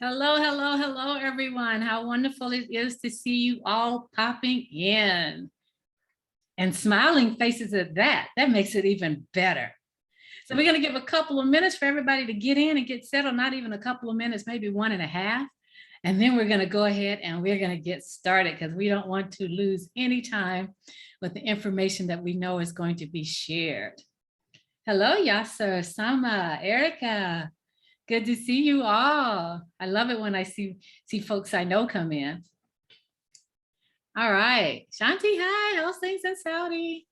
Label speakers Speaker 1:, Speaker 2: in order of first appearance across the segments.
Speaker 1: Hello, hello, hello, everyone. How wonderful it is to see you all popping in and smiling faces at that. That makes it even better. So we're going to give a couple of minutes for everybody to get in and get settled, not even a couple of minutes, maybe 1.5. And then we're going to go ahead and we're going to get started because we don't want to lose any time with the information that we know is going to be shared. Hello, Yasser, Sama, Erica. Good to see you all. I love it when I see folks I know come in. All right. Shanti, hi. How's things in Saudi?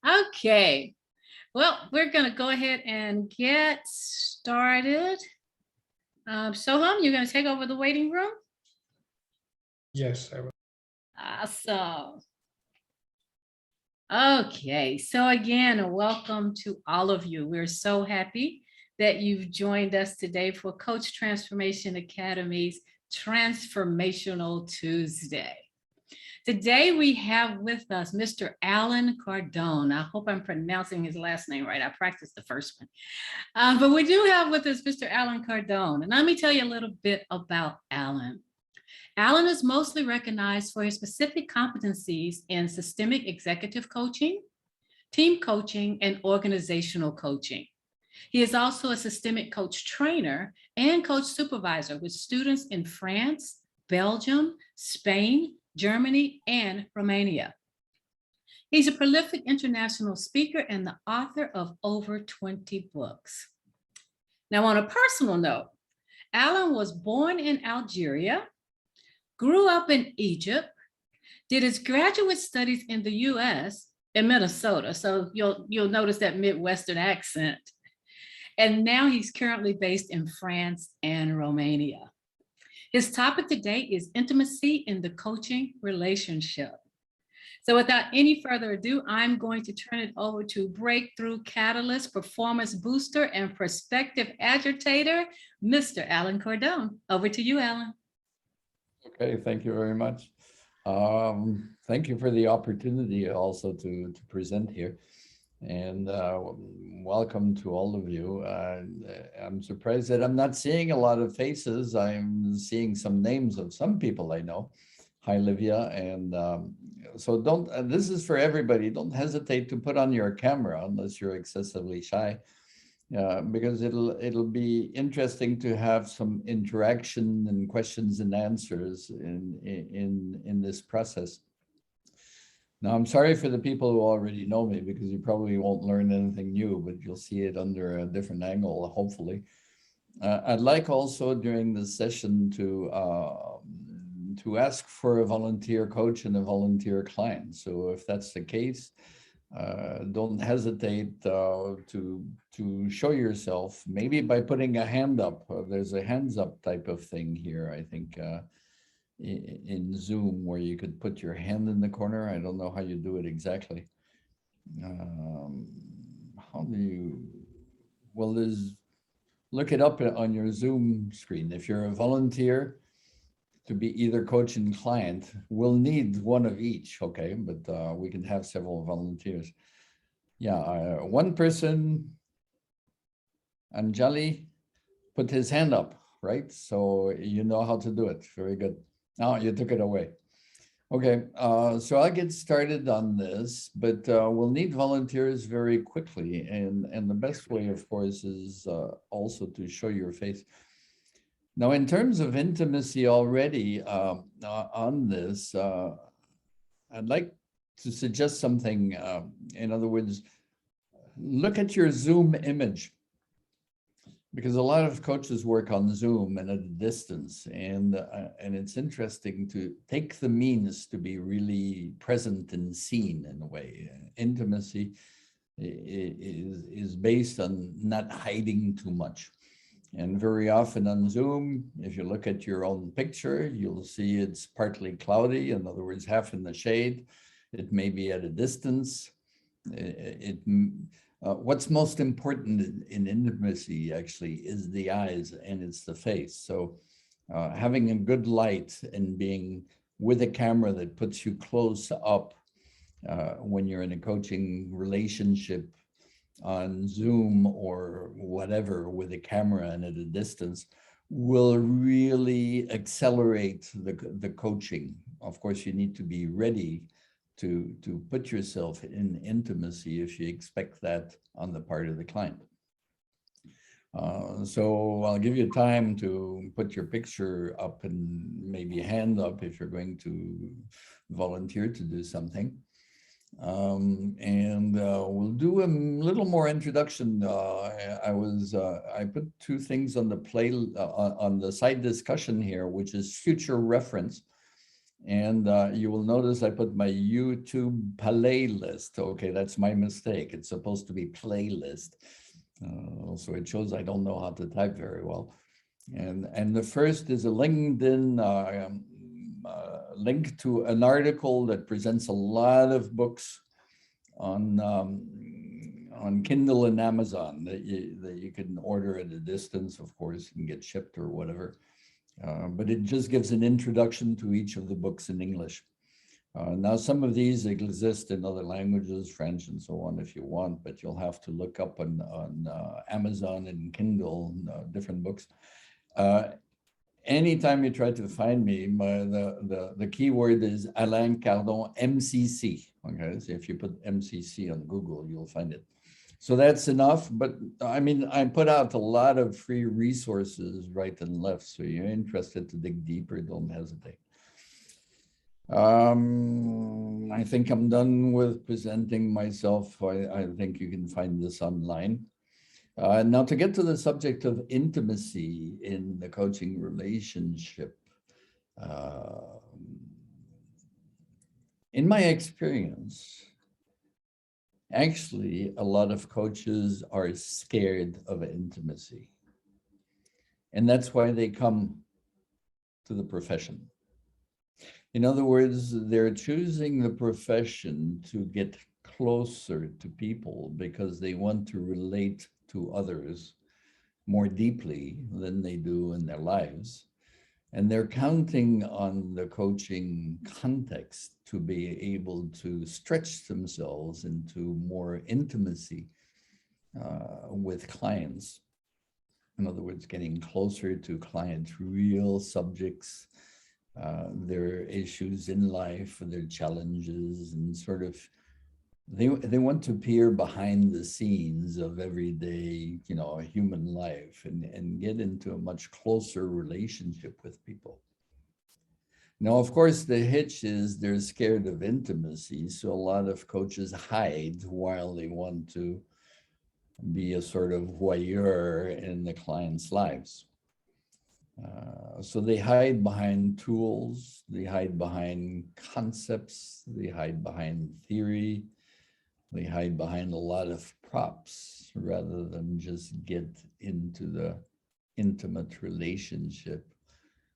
Speaker 1: Okay. Well, we're going to go ahead and get started. Soham, you're going to take over the waiting room?
Speaker 2: Yes, I will.
Speaker 1: Awesome. Okay, so again, welcome to all of you. We're so happy that you've joined us today for Coach Transformation Academy's Transformational Tuesday. Today we have with us Mr. Alain Cardon. I hope I'm pronouncing his last name right. I practiced the first one. But we do have with us Mr. Alain Cardon. And let me tell you a little bit about Alain. Alain is mostly recognized for his specific competencies in systemic executive coaching, team coaching, and organizational coaching. He is also a systemic coach trainer and coach supervisor with students in France, Belgium, Spain, Germany, and Romania. He's a prolific international speaker and the author of over 20 books. Now, on a personal note, Alain was born in Algeria, grew up in Egypt, did his graduate studies in the US in Minnesota. So you'll notice that Midwestern accent. And now he's currently based in France and Romania. His topic today is intimacy in the coaching relationship. So without any further ado, I'm going to turn it over to Breakthrough Catalyst, Performance Booster, and Perspective Agitator, Mr. Alain Cardon. Over to you, Alain.
Speaker 3: Okay, thank you very much. Thank you for the opportunity also to present here. And welcome to all of you. I'm surprised that I'm not seeing a lot of faces. I'm seeing some names of some people I know. Hi, Livia. And so don't, this is for everybody. Don't hesitate to put on your camera unless you're excessively shy. Because it'll be interesting to have some interaction and questions and answers in this process. Now, I'm sorry for the people who already know me because you probably won't learn anything new, but you'll see it under a different angle, hopefully. I'd like also during this session to ask for a volunteer coach and a volunteer client. So if that's the case, don't hesitate to show yourself, maybe by putting a hand up. There's a hands up type of thing here, I think, in Zoom, where you could put your hand in the corner. I don't know how you do it exactly. How do you, well, look it up on your Zoom screen. If you're a volunteer to be either coach and client, we'll need one of each, okay? But we can have several volunteers. Yeah, one person, Anjali, put his hand up, right? So you know how to do it. Very good. Now you took it away. Okay, so I'll get started on this, but we'll need volunteers very quickly. And the best way, of course, is also to show your face. Now, in terms of intimacy already on this, I'd like to suggest something. In other words, look at your Zoom image, because a lot of coaches work on Zoom and at a distance, and it's interesting to take the means to be really present and seen in a way. Intimacy is based on not hiding too much. And very often on Zoom, if you look at your own picture, you'll see it's partly cloudy. In other words, half in the shade. It may be at a distance. What's most important in intimacy actually is the eyes, and it's the face. So having a good light and being with a camera that puts you close up when you're in a coaching relationship on Zoom or whatever with a camera and at a distance will really accelerate the coaching. Of course, you need to be ready to put yourself in intimacy if you expect that on the part of the client. So I'll give you time to put your picture up and maybe hand up if you're going to volunteer to do something. We'll do a little more introduction. I put two things on the on the side discussion here, which is future reference. And you will notice I put my YouTube playlist. Okay, that's my mistake. It's supposed to be playlist. So it shows I don't know how to type very well. And the first is a LinkedIn link to an article that presents a lot of books on Kindle and Amazon that you can order at a distance, of course, and get shipped or whatever. But it just gives an introduction to each of the books in English. Now, some of these exist in other languages, French and so on, if you want, but you'll have to look up on Amazon and Kindle, different books. Anytime you try to find me, the keyword is Alain Cardon, MCC. Okay, so if you put MCC on Google, you'll find it. So that's enough, but I mean, I put out a lot of free resources right and left. So you're interested to dig deeper, don't hesitate. I think I'm done with presenting myself. I think you can find this online. Now, to get to the subject of intimacy in the coaching relationship, in my experience, actually, a lot of coaches are scared of intimacy. And that's why they come to the profession. In other words, they're choosing the profession to get closer to people because they want to relate to others more deeply than they do in their lives. And they're counting on the coaching context to be able to stretch themselves into more intimacy with clients. In other words, getting closer to clients' real subjects, their issues in life, their challenges, and sort of they want to peer behind the scenes of everyday, human life and get into a much closer relationship with people. Now, of course, the hitch is they're scared of intimacy, so a lot of coaches hide while they want to be a sort of voyeur in the client's lives. So they hide behind tools, they hide behind concepts, they hide behind theory, they hide behind a lot of props rather than just get into the intimate relationship,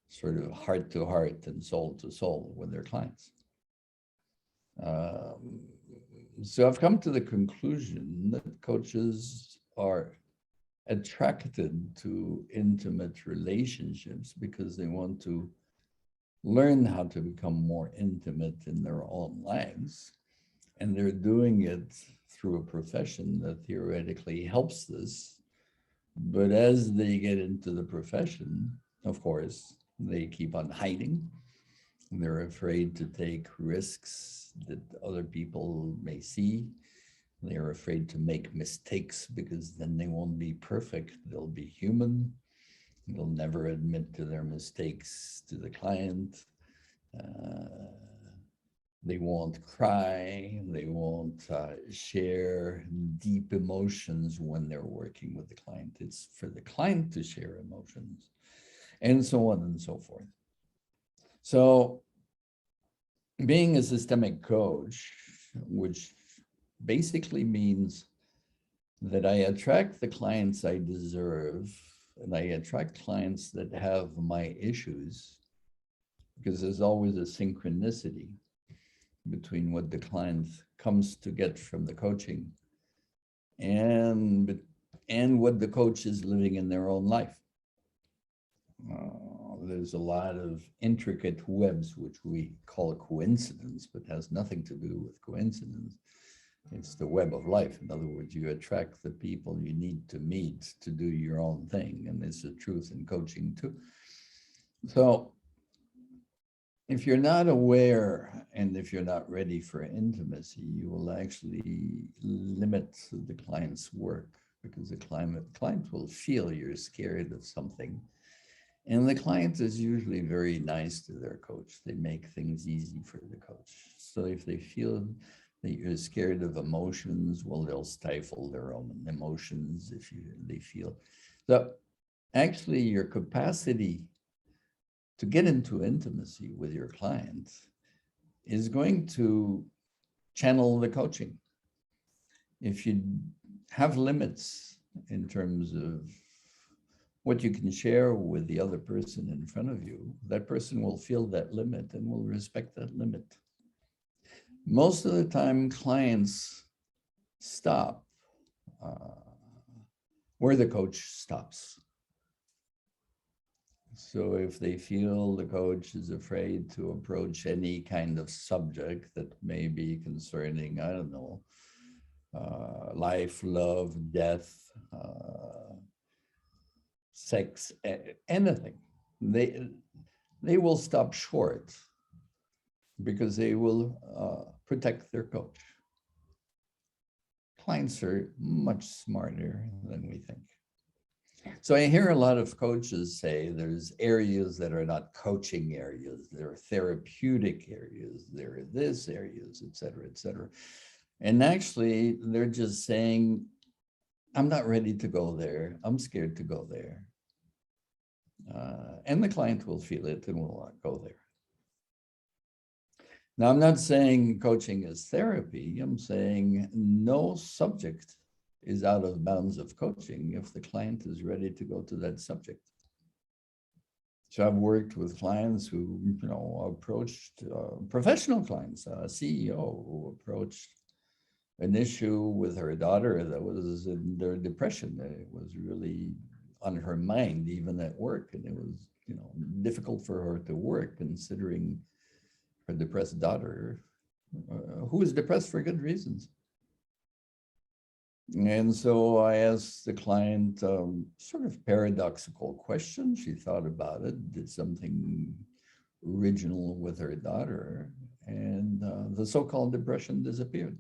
Speaker 3: sort of heart to heart and soul to soul with their clients. So I've come to the conclusion that coaches are attracted to intimate relationships because they want to learn how to become more intimate in their own lives. And they're doing it through a profession that theoretically helps this. But as they get into the profession, of course, they keep on hiding. They're afraid to take risks that other people may see. They're afraid to make mistakes because then they won't be perfect. They'll be human. They'll never admit to their mistakes to the client. They won't cry. They won't share deep emotions when they're working with the client. It's for the client to share emotions, and so on and so forth. So being a systemic coach, which basically means that I attract the clients I deserve, and I attract clients that have my issues, because there's always a synchronicity between what the client comes to get from the coaching and what the coach is living in their own life. There's a lot of intricate webs, which we call a coincidence, but has nothing to do with coincidence, It's the web of life. In other words, you attract the people you need to meet to do your own thing. And it's the truth in coaching too. So if you're not aware and if you're not ready for intimacy, you will actually limit the client's work because the client will feel you're scared of something. And the client is usually very nice to their coach. They make things easy for the coach. So if they feel that you're scared of emotions, well, they'll stifle their own emotions if they feel. So actually your capacity to get into intimacy with your client is going to channel the coaching. If you have limits in terms of what you can share with the other person in front of you, that person will feel that limit and will respect that limit. Most of the time, clients stop where the coach stops. So if they feel the coach is afraid to approach any kind of subject that may be concerning, I don't know, life, love, death, sex, anything, they will stop short because they will protect their coach. Clients are much smarter than we think. So I hear a lot of coaches say there's areas that are not coaching areas, there are therapeutic areas, there are this areas, et cetera, et cetera. And actually, they're just saying, I'm not ready to go there. I'm scared to go there. And the client will feel it and will not go there. Now, I'm not saying coaching is therapy. I'm saying no subject is out of bounds of coaching if the client is ready to go to that subject. So I've worked with clients who, approached professional clients, a CEO who approached an issue with her daughter that was in their depression. It was really on her mind, even at work. And it was, difficult for her to work considering her depressed daughter, who was depressed for good reasons. And so I asked the client sort of paradoxical question. She thought about it, did something original with her daughter, and the so-called depression disappeared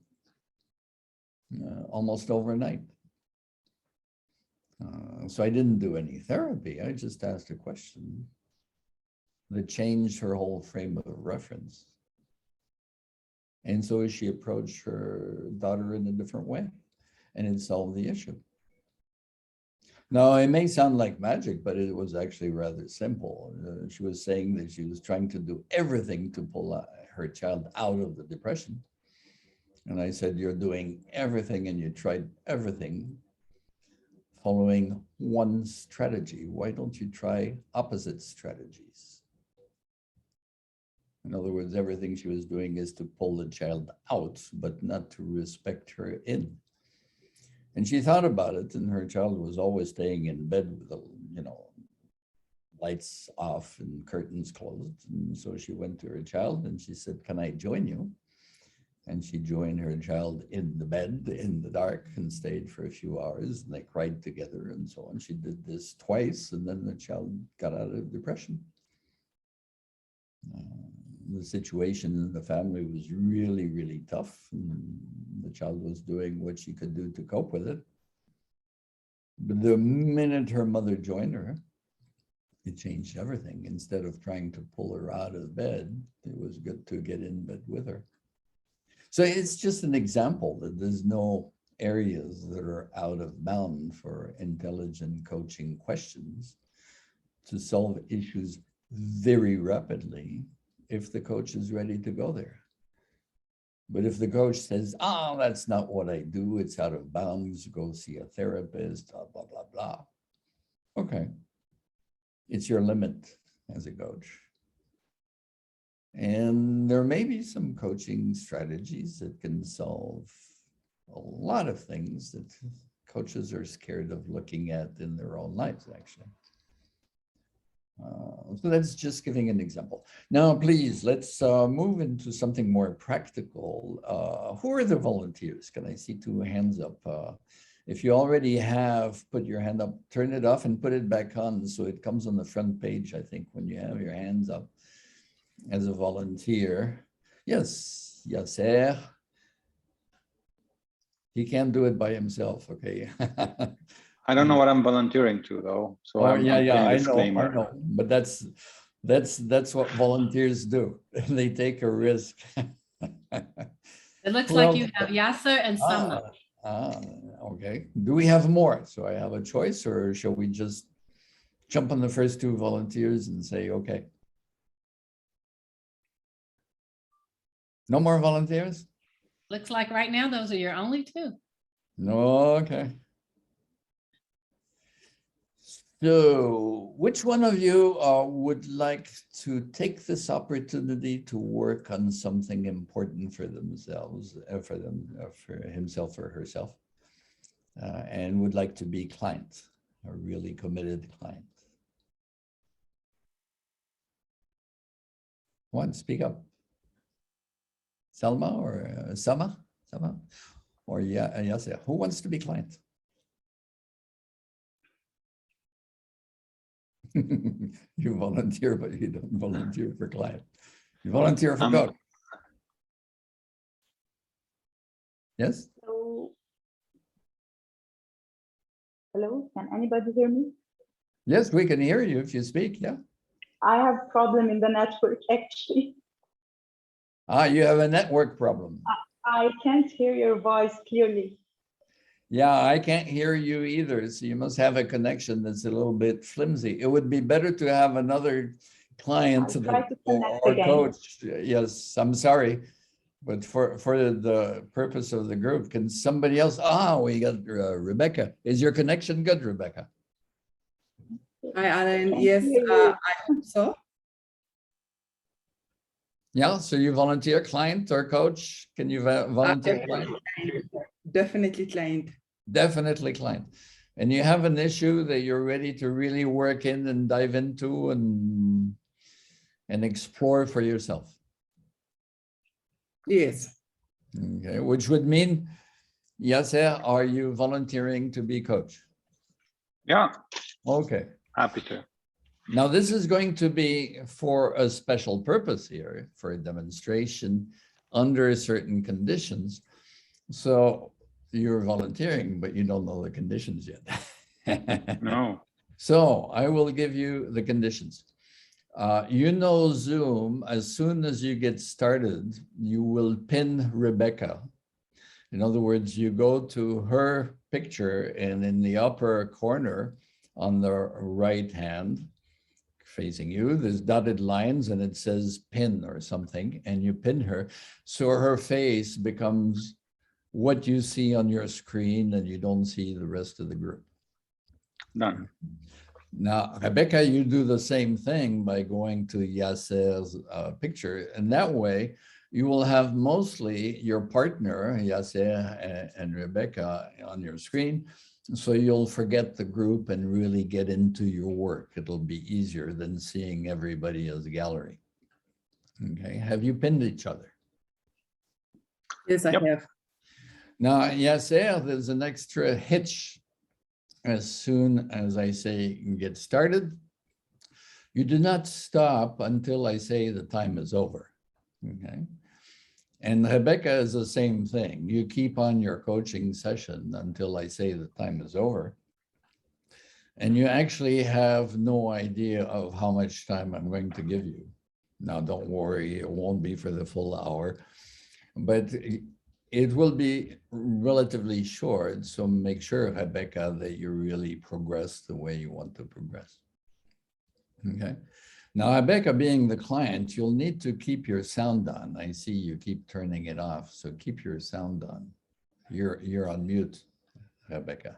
Speaker 3: almost overnight. So I didn't do any therapy. I just asked a question that changed her whole frame of reference. And so she approached her daughter in a different way, and it solved the issue. Now, it may sound like magic, but it was actually rather simple. She was saying that she was trying to do everything to pull her child out of the depression. And I said, you're doing everything and you tried everything following one strategy. Why don't you try opposite strategies? In other words, everything she was doing is to pull the child out, but not to respect her in. And she thought about it, and her child was always staying in bed with the, lights off and curtains closed. And so she went to her child and she said, can I join you? And she joined her child in the bed in the dark and stayed for a few hours, and they cried together and so on. She did this twice, and then the child got out of depression. The situation in the family was really, really tough. And the child was doing what she could do to cope with it. But the minute her mother joined her, it changed everything. Instead of trying to pull her out of bed, it was good to get in bed with her. So it's just an example that there's no areas that are out of bound for intelligent coaching questions to solve issues very rapidly if the coach is ready to go there. But if the coach says, oh, that's not what I do, it's out of bounds, go see a therapist, blah, blah, blah, blah. Okay. It's your limit as a coach. And there may be some coaching strategies that can solve a lot of things that coaches are scared of looking at in their own lives, actually. So that's just giving an example. Now, please, let's move into something more practical. Who are the volunteers? Can I see two hands up? If you already have put your hand up, turn it off and put it back on so it comes on the front page, I think, when you have your hands up as a volunteer. Yes, Yasser. He can't do it by himself, okay?
Speaker 4: I don't know what I'm volunteering to though, so
Speaker 3: Oh,
Speaker 4: I'm
Speaker 3: yeah,
Speaker 4: putting a
Speaker 3: I
Speaker 4: disclaimer.
Speaker 3: know, but that's what volunteers do. They take a risk.
Speaker 1: It looks
Speaker 3: Who
Speaker 1: like
Speaker 3: else?
Speaker 1: you have Yasser and Sama.
Speaker 3: Ah, okay. Do we have more? So I have a choice, or shall we just jump on the first two volunteers and say, okay? No more volunteers?
Speaker 1: Looks like right now, those are your only two.
Speaker 3: No, okay. So which one of you would like to take this opportunity to work on something important for themselves, for himself or herself, and would like to be client, a really committed client? One, speak up. Selma or Sama? Or Yasser? Who wants to be client? You volunteer, but you don't volunteer for client. You volunteer for coach. Yes?
Speaker 5: Hello, can anybody hear me?
Speaker 3: Yes, we can hear you if you speak, yeah.
Speaker 5: I have problem in the network actually.
Speaker 3: Ah, you have a network problem.
Speaker 5: I can't hear your voice clearly.
Speaker 3: Yeah, I can't hear you either. So you must have a connection that's a little bit flimsy. It would be better to have another client
Speaker 5: I'll try to connect
Speaker 3: or
Speaker 5: again.
Speaker 3: coach. Yes, I'm sorry. But for the purpose of the group, can somebody else? We got Rebecca. Is your connection good, Rebecca?
Speaker 6: Hi, Alain.
Speaker 5: Can't
Speaker 6: Yes,
Speaker 5: hear you.
Speaker 6: I hope so.
Speaker 3: Yeah, so you volunteer client or coach? Can you volunteer client?
Speaker 6: Definitely client.
Speaker 3: Definitely client. And you have an issue that you're ready to really work in and dive into and explore for yourself.
Speaker 6: Yes.
Speaker 3: Okay, which would mean, Yasser, are you volunteering to be coach?
Speaker 4: Yeah,
Speaker 3: Okay.
Speaker 4: happy to.
Speaker 3: Now, this is going to be for a special purpose here, for a demonstration under certain conditions. So you're volunteering, but you don't know the conditions yet.
Speaker 4: No.
Speaker 3: So I will give you the conditions. You know Zoom, as soon as you get started, you will pin Rebecca. In other words, you go to her picture and in the upper corner on the right hand, facing you, there's dotted lines and it says pin or something, and you pin her. So her face becomes what you see on your screen and you don't see the rest of the group.
Speaker 4: Done.
Speaker 3: Now, Rebecca, you do the same thing by going to Yasser's picture. And that way you will have mostly your partner, Yasser and Rebecca on your screen. So you'll forget the group and really get into your work. It'll be easier than seeing everybody as a gallery. Okay, have you pinned each other?
Speaker 6: Yes, I
Speaker 4: Yep.
Speaker 6: have.
Speaker 3: Now, Yasser, there's an extra hitch. As soon as I say get started, you do not stop until I say the time is over. Okay. And Rebecca is the same thing. You keep on your coaching session until I say the time is over. And you actually have no idea of how much time I'm going to give you. Now, don't worry, it won't be for the full hour, but it will be relatively short. So make sure, Rebecca, that you really progress the way you want to progress. Okay. Now, Rebecca, being the client, you'll need to keep your sound on. I see you keep turning it off. So keep your sound on. You're on mute, Rebecca.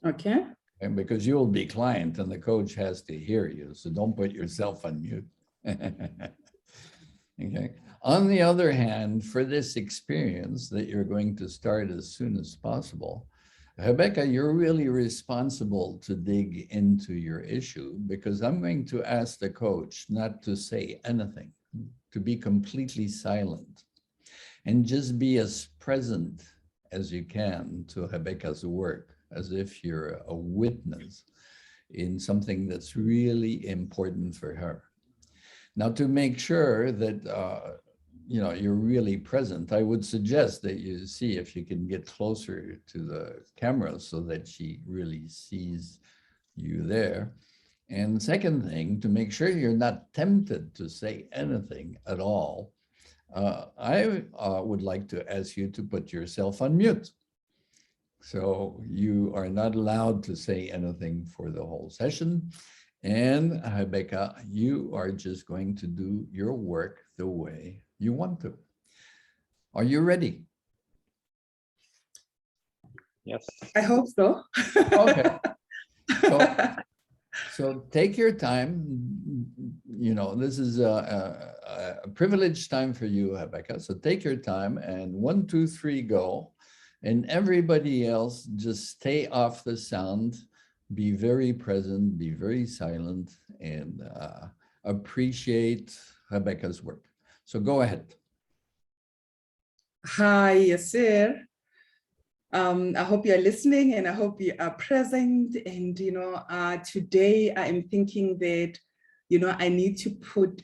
Speaker 6: Okay.
Speaker 3: And because you'll be client and the coach has to hear you. So don't put yourself on mute. Okay. On the other hand, for this experience that you're going to start as soon as possible, Rebecca, you're really responsible to dig into your issue because I'm going to ask the coach not to say anything, to be completely silent and just be as present as you can to Rebecca's work, as if you're a witness in something that's really important for her. Now, to make sure that you're really present, I would suggest that you see if you can get closer to the camera so that she really sees you there. And second thing, to make sure you're not tempted to say anything at all, I would like to ask you to put yourself on mute. So you are not allowed to say anything for the whole session. And Rebecca, you are just going to do your work the way you want to. Are you ready?
Speaker 4: Yes.
Speaker 6: I hope so.
Speaker 3: Okay. So take your time. This is a privileged time for you, Rebecca. So take your time and 1, 2, 3, go. And everybody else just stay off the sound, be very present, be very silent, and appreciate Rebecca's work. So go ahead.
Speaker 6: Hi, Yasir. I hope you're listening and I hope you are present. And, today I am thinking that, I need to put,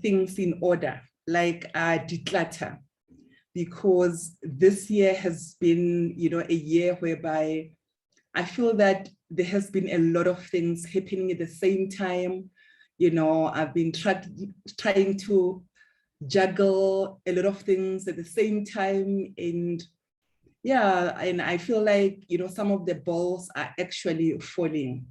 Speaker 6: things in order, like declutter, because this year has been, a year whereby I feel that there has been a lot of things happening at the same time. I've been trying to juggle a lot of things at the same time. And yeah, and I feel like, some of the balls are actually falling.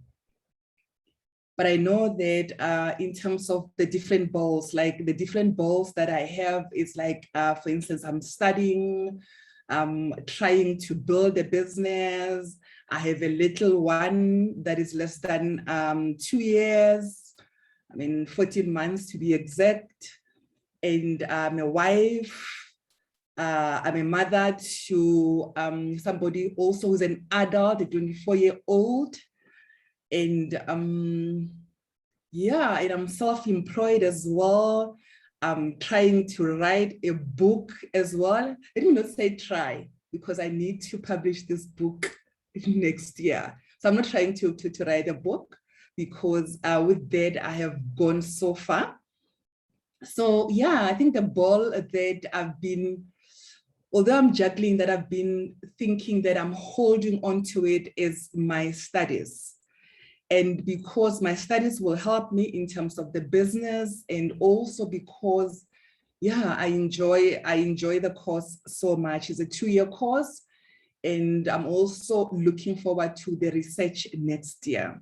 Speaker 6: But I know that in terms of the different balls, like the different balls that I have is like, for instance, I'm studying, trying to build a business. I have a little one that is less than 2 years, 14 months to be exact. And I'm a wife. I'm a mother to somebody also who's an adult, a 24-year-old. And and I'm self-employed as well. I'm trying to write a book as well. Let me not say try, because I need to publish this book next year. So I'm not trying to write a book, because with that, I have gone so far. So yeah, I think the ball that I've been, although I'm juggling, that I've been thinking that I'm holding on to it is my studies. And because my studies will help me in terms of the business, and also because, yeah, I enjoy the course so much. It's a 2-year course. And I'm also looking forward to the research next year.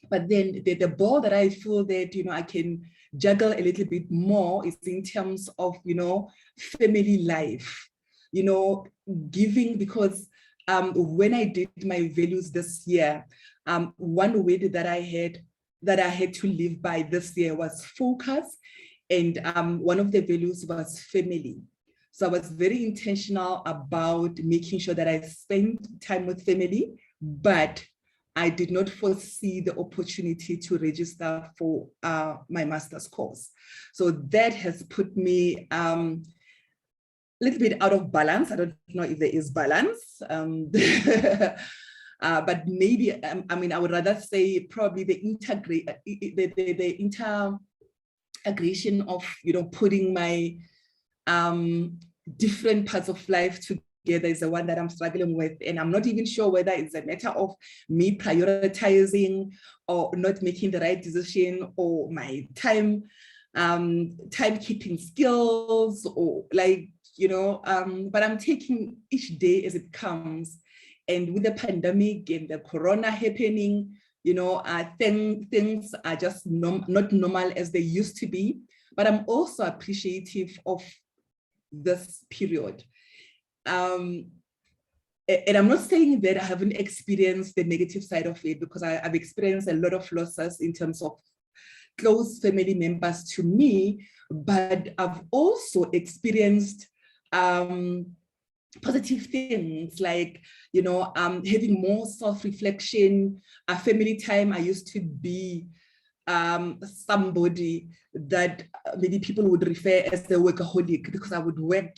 Speaker 6: But then the ball that I feel that, I can juggle a little bit more is in terms of, family life, giving, because when I did my values this year, one word that I had to live by this year was focus. And one of the values was family. So I was very intentional about making sure that I spend time with family, but I did not foresee the opportunity to register for my master's course. So that has put me a little bit out of balance. I don't know if there is balance. But maybe, I would rather say probably the integration of, putting my different parts of life together is the one that I'm struggling with. And I'm not even sure whether it's a matter of me prioritizing or not making the right decision, or my timekeeping skills, or but I'm taking each day as it comes. And with the pandemic and the corona happening, things are just not normal as they used to be. But I'm also appreciative of this period. And I'm not saying that I haven't experienced the negative side of it, because I've experienced a lot of losses in terms of close family members to me, but I've also experienced positive things like, having more self-reflection, family time. I used to be somebody that maybe people would refer as the workaholic because I would work,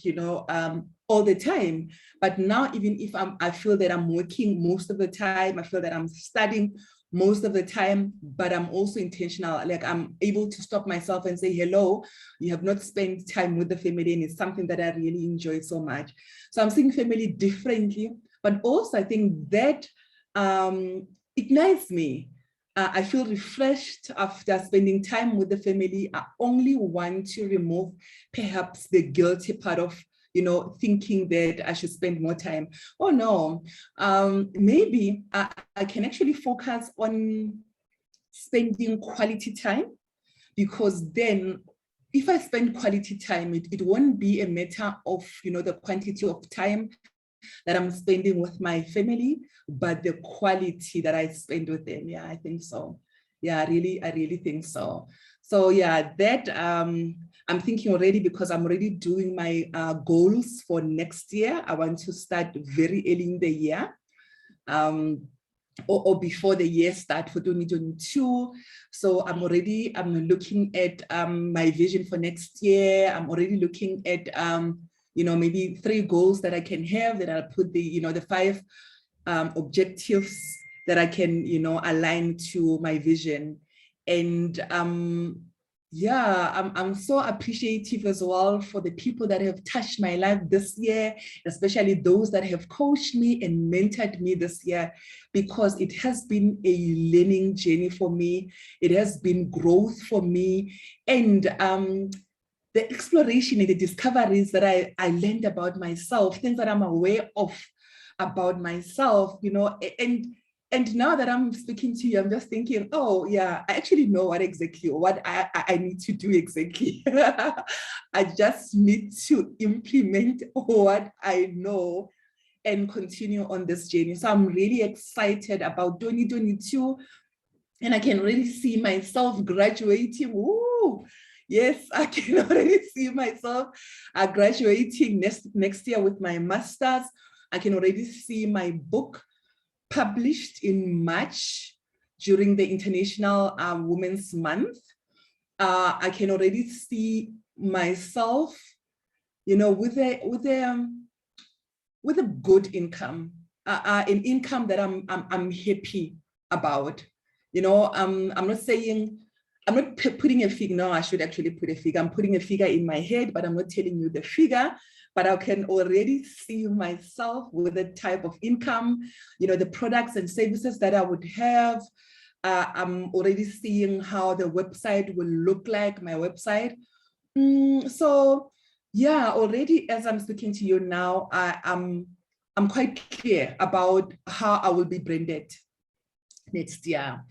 Speaker 6: all the time. But now, even if I feel that I'm working most of the time, I feel that I'm studying most of the time, but I'm also intentional. Like I'm able to stop myself and say, hello, you have not spent time with the family, and it's something that I really enjoy so much. So I'm seeing family differently, but also I think that ignites me. I feel refreshed after spending time with the family. I only want to remove perhaps the guilty part of, thinking that I should spend more time. Oh no, maybe I can actually focus on spending quality time, because then if I spend quality time, it won't be a matter of, the quantity of time that I'm spending with my family, but the quality that I spend with them. Yeah, I think so. Yeah, I really think so. So yeah, that I'm thinking already, because I'm already doing my goals for next year. I want to start very early in the year. Or before the year start for 2022. So I'm looking at my vision for next year. I'm already looking at maybe 3 goals that I can have, that I'll put the 5 objectives that I can align to my vision. And I'm so appreciative as well for the people that have touched my life this year, especially those that have coached me and mentored me this year, because it has been a learning journey for me. It has been growth for me. And the exploration and the discoveries that I learned about myself, things that I'm aware of about myself, and now that I'm speaking to you, I'm just thinking, oh yeah, I actually know what I need to do exactly. I just need to implement what I know and continue on this journey. So I'm really excited about 2022, and I can really see myself graduating. Woo! Yes, I can already see myself graduating next year with my master's. I can already see my book published in March during the International Women's Month. I can already see myself, with a good income, an income that I'm happy about. I'm not saying, I'm not putting a figure. No, I should actually put a figure. I'm putting a figure in my head, but I'm not telling you the figure. But I can already see myself with the type of income, the products and services that I would have. I'm already seeing how the website will look like, my website. So yeah, already as I'm speaking to you now, I'm quite clear about how I will be branded next year.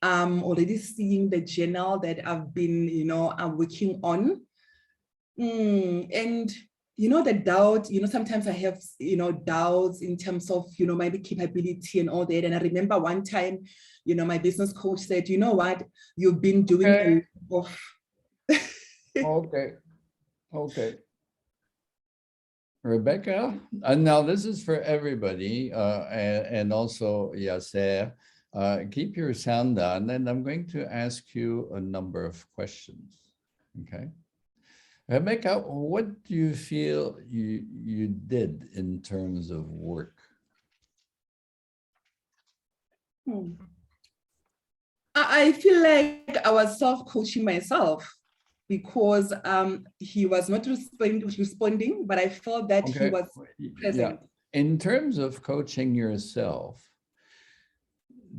Speaker 6: I'm already seeing the journal that I've been, I'm working on. And the doubt, sometimes I have, doubts in terms of, my capability and all that. And I remember one time, my business coach said, you know what, you've been doing a lot of.
Speaker 3: Okay. Rebecca, and now this is for everybody, and also Yasser. Keep your sound on, and I'm going to ask you a number of questions. Okay. Rebecca, what do you feel you did in terms of work?
Speaker 6: I feel like I was self-coaching myself, because he was not responding, but I felt that he was present.
Speaker 3: Yeah. In terms of coaching yourself,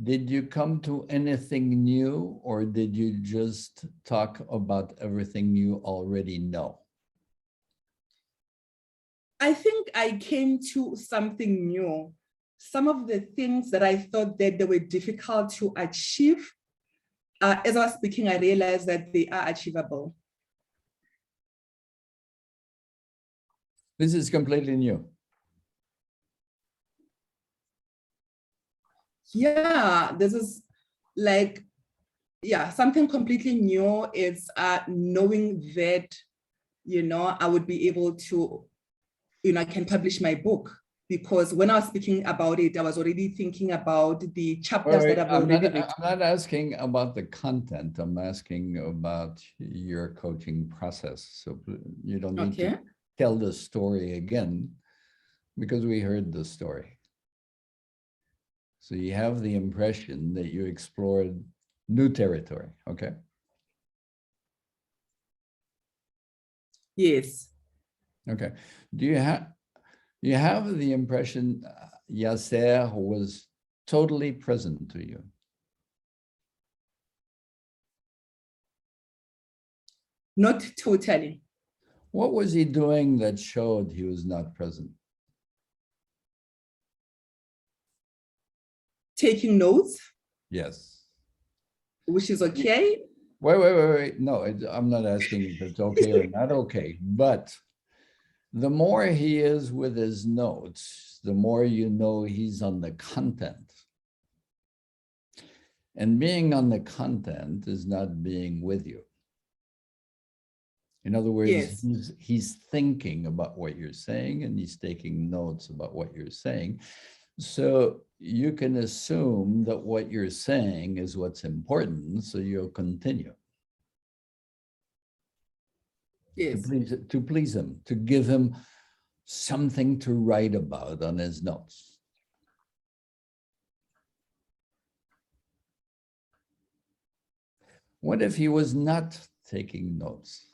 Speaker 3: did you come to anything new, or did you just talk about everything you already know?
Speaker 6: I think I came to something new. Some of the things that I thought that they were difficult to achieve, as I was speaking, I realized that they are achievable.
Speaker 3: This is completely new.
Speaker 6: Yeah, this is like, something completely new is knowing that, I would be able to, I can publish my book. Because when I was speaking about it, I was already thinking about the chapters that I've already written.
Speaker 3: I'm not asking about the content. I'm asking about your coaching process. So you don't need to tell the story again, because we heard the story. So you have the impression that you explored new territory, okay?
Speaker 6: Yes.
Speaker 3: Okay. Do you have the impression Yasser was totally present to you?
Speaker 6: Not totally.
Speaker 3: What was he doing that showed he was not present?
Speaker 6: Taking notes.
Speaker 3: Yes.
Speaker 6: Which is okay.
Speaker 3: Wait. No, I'm not asking if it's okay or not okay, but the more he is with his notes, the more you know he's on the content. And being on the content is not being with you. In other words,
Speaker 6: yes.
Speaker 3: he's thinking about what you're saying and he's taking notes about what you're saying. So you can assume that what you're saying is what's important, so you'll continue.
Speaker 6: Yes.
Speaker 3: To please him, to give him something to write about on his notes. What if he was not taking notes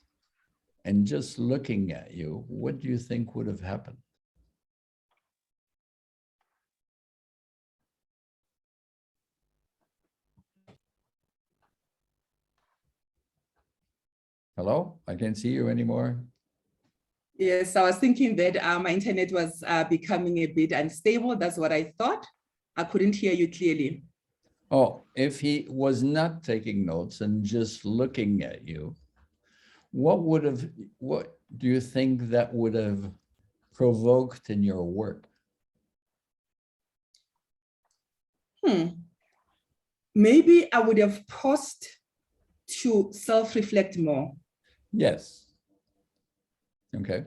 Speaker 3: and just looking at you? What do you think would have happened? Hello? I can't see you anymore.
Speaker 6: Yes, I was thinking that my internet was becoming a bit unstable. That's what I thought. I couldn't hear you clearly.
Speaker 3: Oh, if he was not taking notes and just looking at you, what do you think that would have provoked in your work?
Speaker 6: Maybe I would have paused to self-reflect more.
Speaker 3: Yes. Okay.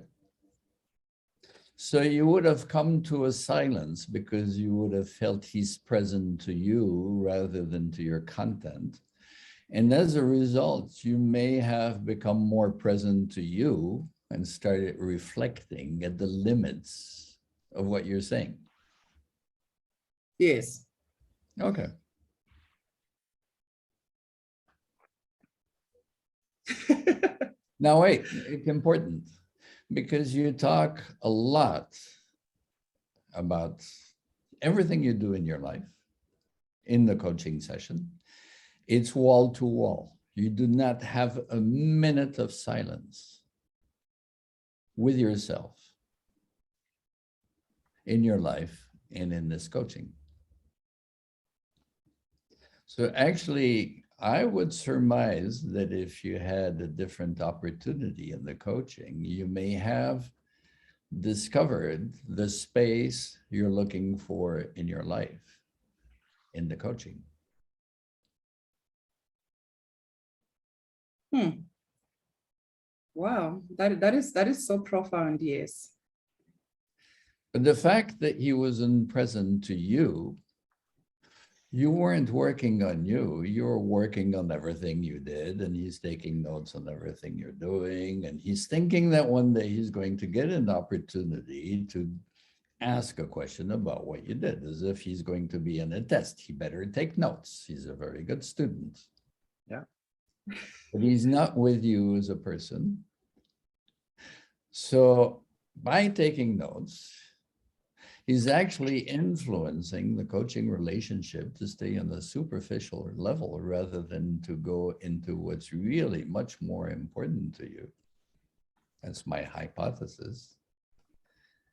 Speaker 3: So you would have come to a silence because you would have felt he's present to you rather than to your content. And as a result, you may have become more present to you and started reflecting at the limits of what you're saying.
Speaker 6: Yes.
Speaker 3: Okay. Now, wait, it's important because you talk a lot about everything you do in your life in the coaching session. It's wall to wall. You do not have a minute of silence with yourself in your life and in this coaching. So actually, I would surmise that if you had a different opportunity in the coaching, you may have discovered the space you're looking for in your life in the coaching.
Speaker 6: Wow, that is so profound, yes.
Speaker 3: But the fact that he wasn't present to you, you weren't working on you, you were working on everything you did, and he's taking notes on everything you're doing, and he's thinking that one day he's going to get an opportunity to ask a question about what you did, as if he's going to be in a test. He better take notes. He's a very good student.
Speaker 4: Yeah.
Speaker 3: But he's not with you as a person. So by taking notes, he's actually influencing the coaching relationship to stay on the superficial level rather than to go into what's really much more important to you. That's my hypothesis.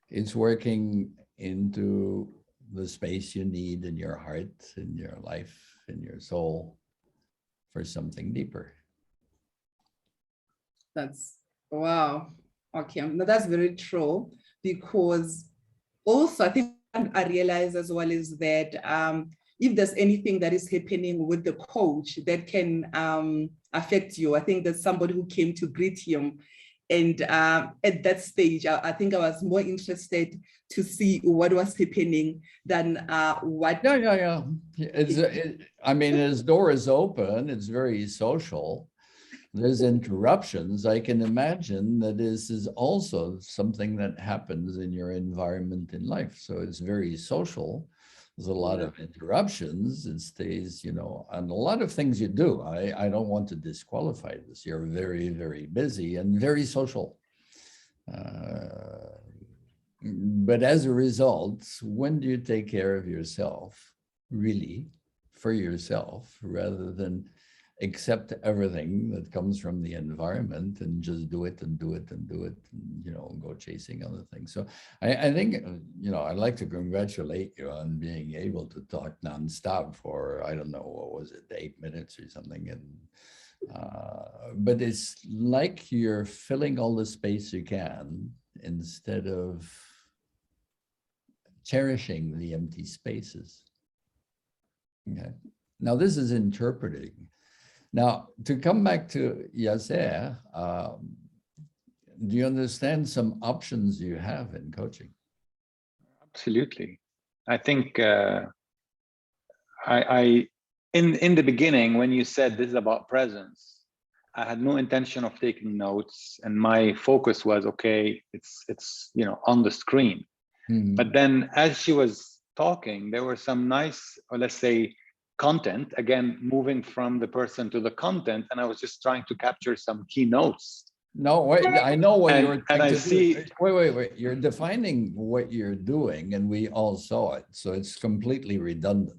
Speaker 3: It's working into the space you need in your heart, in your life, in your soul for something deeper.
Speaker 6: That's, wow. Okay, now that's very true, because also I think I realize as well is that if there's anything that is happening with the coach that can affect you, I think there's somebody who came to greet him And at that stage, I think I was more interested to see what was happening than what.
Speaker 3: Yeah. I mean, his door is open. It's very social. There's interruptions. I can imagine that this is also something that happens in your environment in life. So it's very social. There's a lot of interruptions. It stays, and a lot of things you do. I don't want to disqualify this. You're very, very busy and very social. But as a result, when do you take care of yourself, really, for yourself, rather than accept everything that comes from the environment and just do it and do it and do it, and, go chasing other things. So I think, I'd like to congratulate you on being able to talk nonstop for, I don't know, what was it, 8 minutes or something. And but it's like you're filling all the space you can instead of cherishing the empty spaces. Okay. Now this is interpreting. Now, to come back to Yasser, do you understand some options you have in coaching?
Speaker 4: Absolutely. I think in the beginning, when you said this is about presence, I had no intention of taking notes, and my focus was, okay, it's on the screen.
Speaker 3: Mm-hmm.
Speaker 4: But then as she was talking, there were some nice, or let's say, content, again, moving from the person to the content, and I was just trying to capture some key notes.
Speaker 3: No, wait, I know what you're trying
Speaker 4: and I
Speaker 3: to
Speaker 4: see.
Speaker 3: do. Wait. You're defining what you're doing, and we all saw it. So it's completely redundant.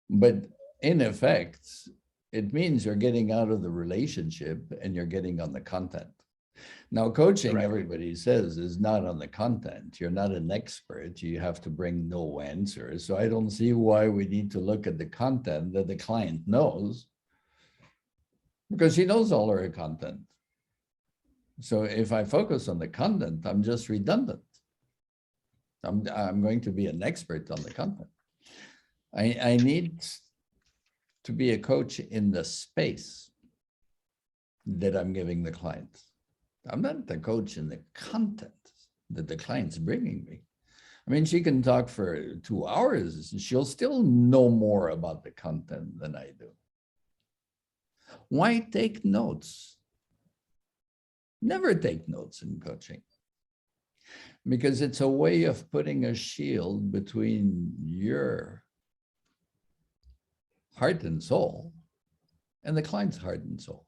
Speaker 3: But in effect, it means you're getting out of the relationship and you're getting on the content. Now, coaching,
Speaker 4: Right.
Speaker 3: everybody says, is not on the content. You're not an expert. You have to bring no answers. So I don't see why we need to look at the content that the client knows, because she knows all her content. So if I focus on the content, I'm just redundant. I'm going to be an expert on the content. I need to be a coach in the space that I'm giving the client. I'm not the coach in the content that the client's bringing me. I mean, she can talk for 2 hours and she'll still know more about the content than I do. Why take notes? Never take notes in coaching, because it's a way of putting a shield between your heart and soul and the client's heart and soul.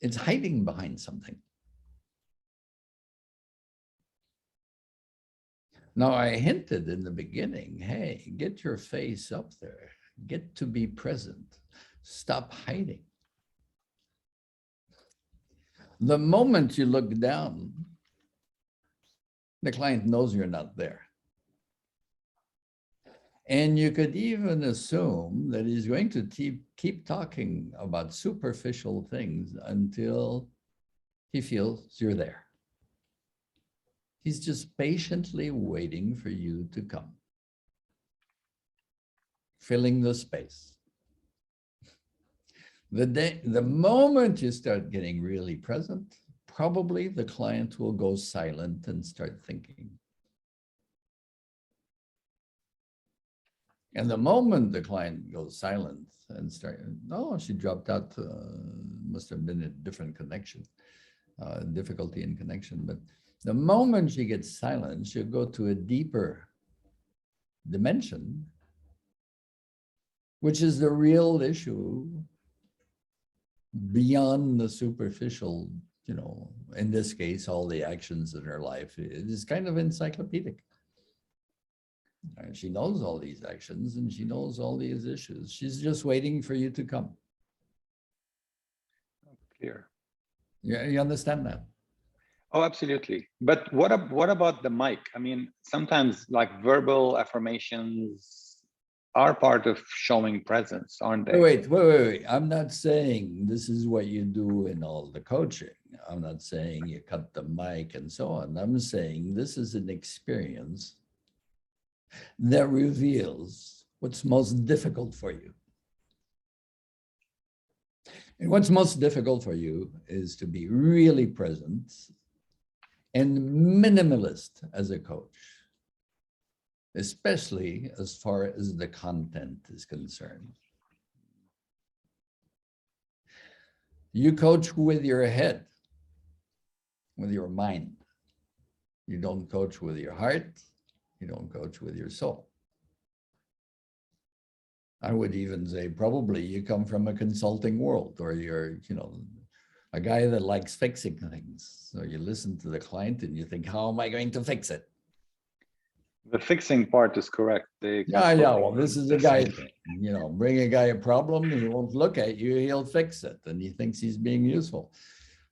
Speaker 3: It's hiding behind something. Now, I hinted in the beginning, hey, get your face up there, get to be present, stop hiding. The moment you look down, the client knows you're not there. And you could even assume that he's going to keep talking about superficial things until he feels you're there. He's just patiently waiting for you to come, filling the space. The moment you start getting really present, probably the client will go silent and start thinking. And the moment the client goes silent and she dropped out, must have been a different connection, difficulty in connection. But the moment she gets silent, she'll go to a deeper dimension, which is the real issue beyond the superficial, in this case, all the actions in her life. It is kind of encyclopedic. She knows all these actions and she knows all these issues. She's just waiting for you to come.
Speaker 4: Clear.
Speaker 3: Yeah, you understand that?
Speaker 4: Oh, absolutely. But what about the mic? I mean, sometimes like verbal affirmations are part of showing presence, aren't they?
Speaker 3: Wait. I'm not saying this is what you do in all the coaching. I'm not saying you cut the mic and so on. I'm saying this is an experience that reveals what's most difficult for you. And what's most difficult for you is to be really present and minimalist as a coach, especially as far as the content is concerned. You coach with your head, with your mind. You don't coach with your heart. You don't coach with your soul. I would even say probably you come from a consulting world, or you're, a guy that likes fixing things. So you listen to the client and you think, how am I going to fix it?
Speaker 4: The fixing part is correct.
Speaker 3: Yeah. Well, this is a guy thing. Bring a guy a problem, he won't look at you, he'll fix it. And he thinks he's being useful.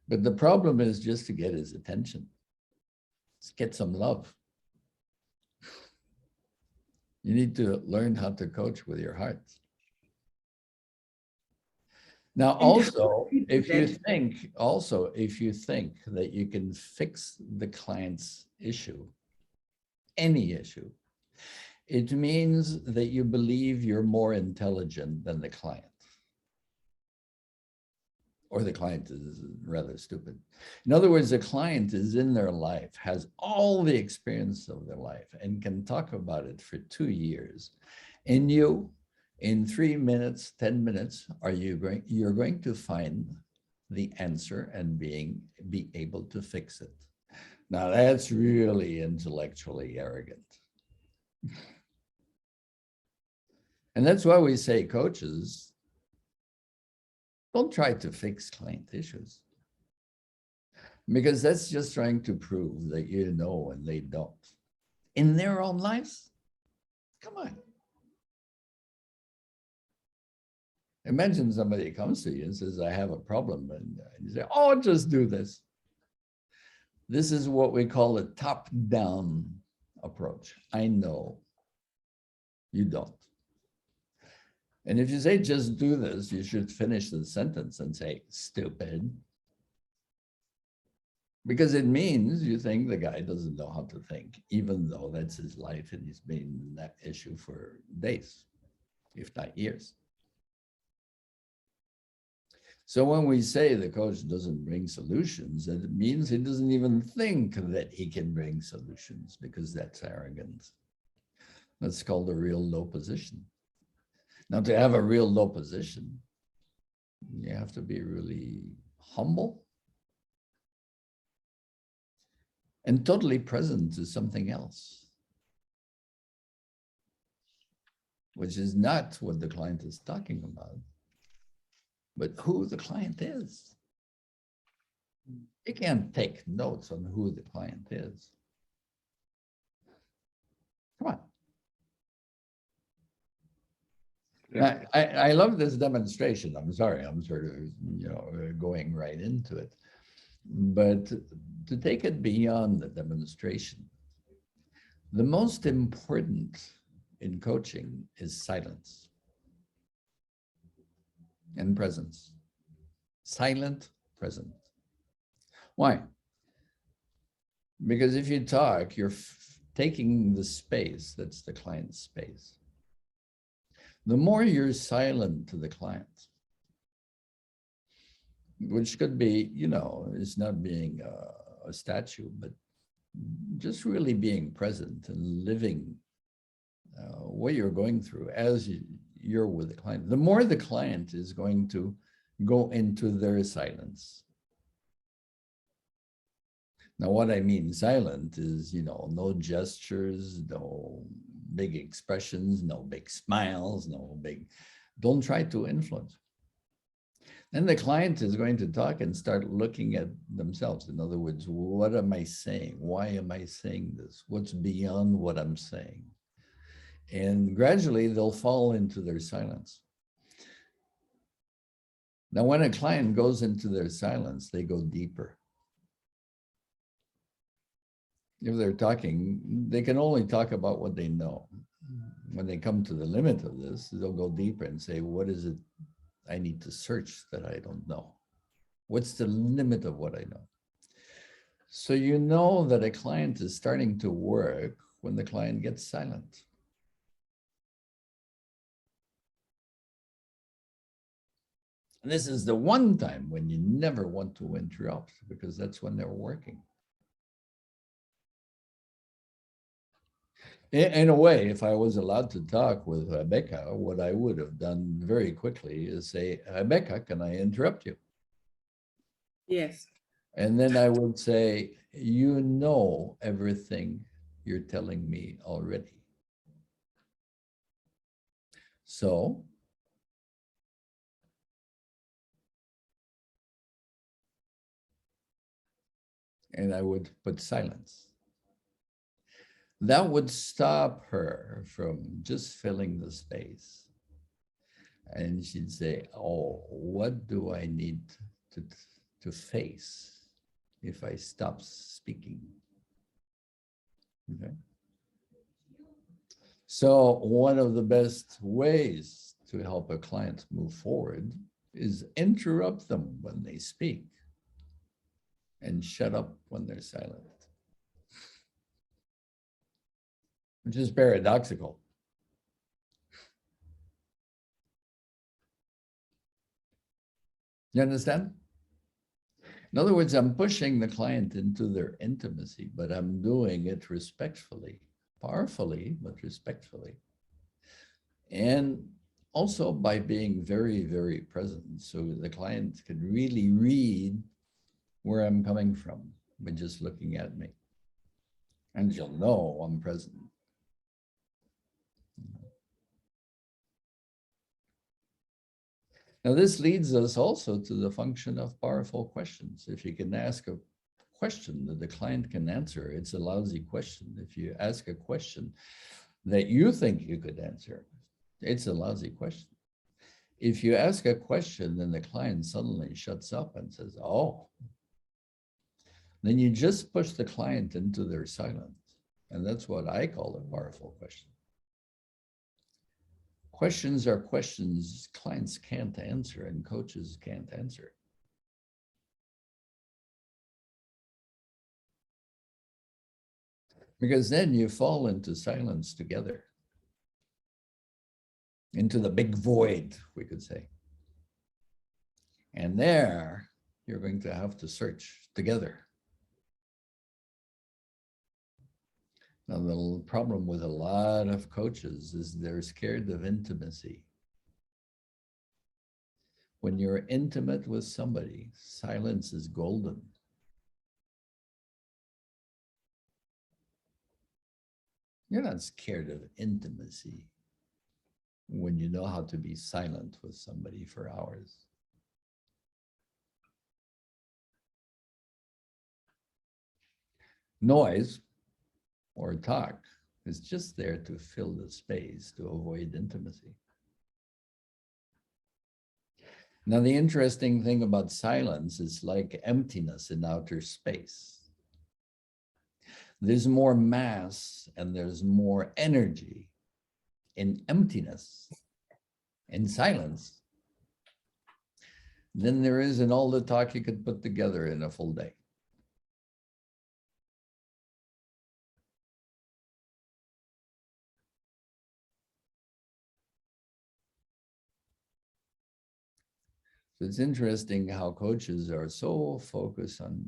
Speaker 3: But the problem is just to get his attention. Let's get some love. You need to learn how to coach with your heart. Now, also, if you think that you can fix the client's issue, any issue, it means that you believe you're more intelligent than the client. Or the client is rather stupid. In other words, the client is in their life, has all the experience of their life, and can talk about it for 2 years. And you, in 3 minutes, 10 minutes, you're going to find the answer and be able to fix it. Now that's really intellectually arrogant. And that's why we say, coaches, don't try to fix client issues, because that's just trying to prove that you know and they don't. In their own lives, come on. Imagine somebody comes to you and says, I have a problem. And you say, oh, just do this. This is what we call a top-down approach. I know. You don't. And if you say, just do this, you should finish the sentence and say, stupid. Because it means you think the guy doesn't know how to think, even though that's his life and he's been in that issue for days, if not years. So when we say the coach doesn't bring solutions, it means he doesn't even think that he can bring solutions, because that's arrogant. That's called a real low position. Now, to have a real low position, you have to be really humble and totally present to something else, which is not what the client is talking about, but who the client is. You can't take notes on who the client is. Come on.
Speaker 4: Yeah.
Speaker 3: I love this demonstration. I'm sorry, I'm sort of, going right into it. But to take it beyond the demonstration, the most important in coaching is silence and presence. Silent, present. Why? Because if you talk, you're taking the space that's the client's space. The more you're silent to the client, which could be, it's not being a statue, but just really being present and living what you're going through as you're with the client, the more the client is going to go into their silence. Now, what I mean silent is, no gestures, no big expressions, no big smiles, don't try to influence. Then the client is going to talk and start looking at themselves. In other words, what am I saying? Why am I saying this? What's beyond what I'm saying? And gradually they'll fall into their silence. Now, when a client goes into their silence, they go deeper. If they're talking, they can only talk about what they know. When they come to the limit of this, they'll go deeper and say, what is it I need to search that I don't know? What's the limit of what I know? So you know that a client is starting to work when the client gets silent. And this is the one time when you never want to interrupt because that's when they're working. In a way, if I was allowed to talk with Rebecca, what I would have done very quickly is say, Rebecca, can I interrupt you?
Speaker 6: Yes.
Speaker 3: And then I would say, you know everything you're telling me already. So, and I would put silence. That would stop her from just filling the space. And she'd say, oh, what do I need to face if I stop speaking? Okay. So one of the best ways to help a client move forward is interrupt them when they speak and shut up when they're silent, which is paradoxical. You understand? In other words, I'm pushing the client into their intimacy, but I'm doing it respectfully, powerfully, but respectfully. And also by being very, very present, so the client can really read where I'm coming from by just looking at me. And you'll know I'm present. Now, this leads us also to the function of powerful questions. If you can ask a question that the client can answer, it's a lousy question. If you ask a question that you think you could answer, it's a lousy question. If you ask a question and the client suddenly shuts up and says, oh, then you just push the client into their silence. And that's what I call a powerful question. Questions are questions clients can't answer and coaches can't answer. Because then you fall into silence together. Into the big void, we could say. And there, you're going to have to search together. Now, the problem with a lot of coaches is they're scared of intimacy. When you're intimate with somebody, silence is golden. You're not scared of intimacy when you know how to be silent with somebody for hours. Noise or talk is just there to fill the space to avoid intimacy. Now, the interesting thing about silence is like emptiness in outer space. There's more mass and there's more energy in emptiness, in silence, than there is in all the talk you could put together in a full day. So it's interesting how coaches are so focused on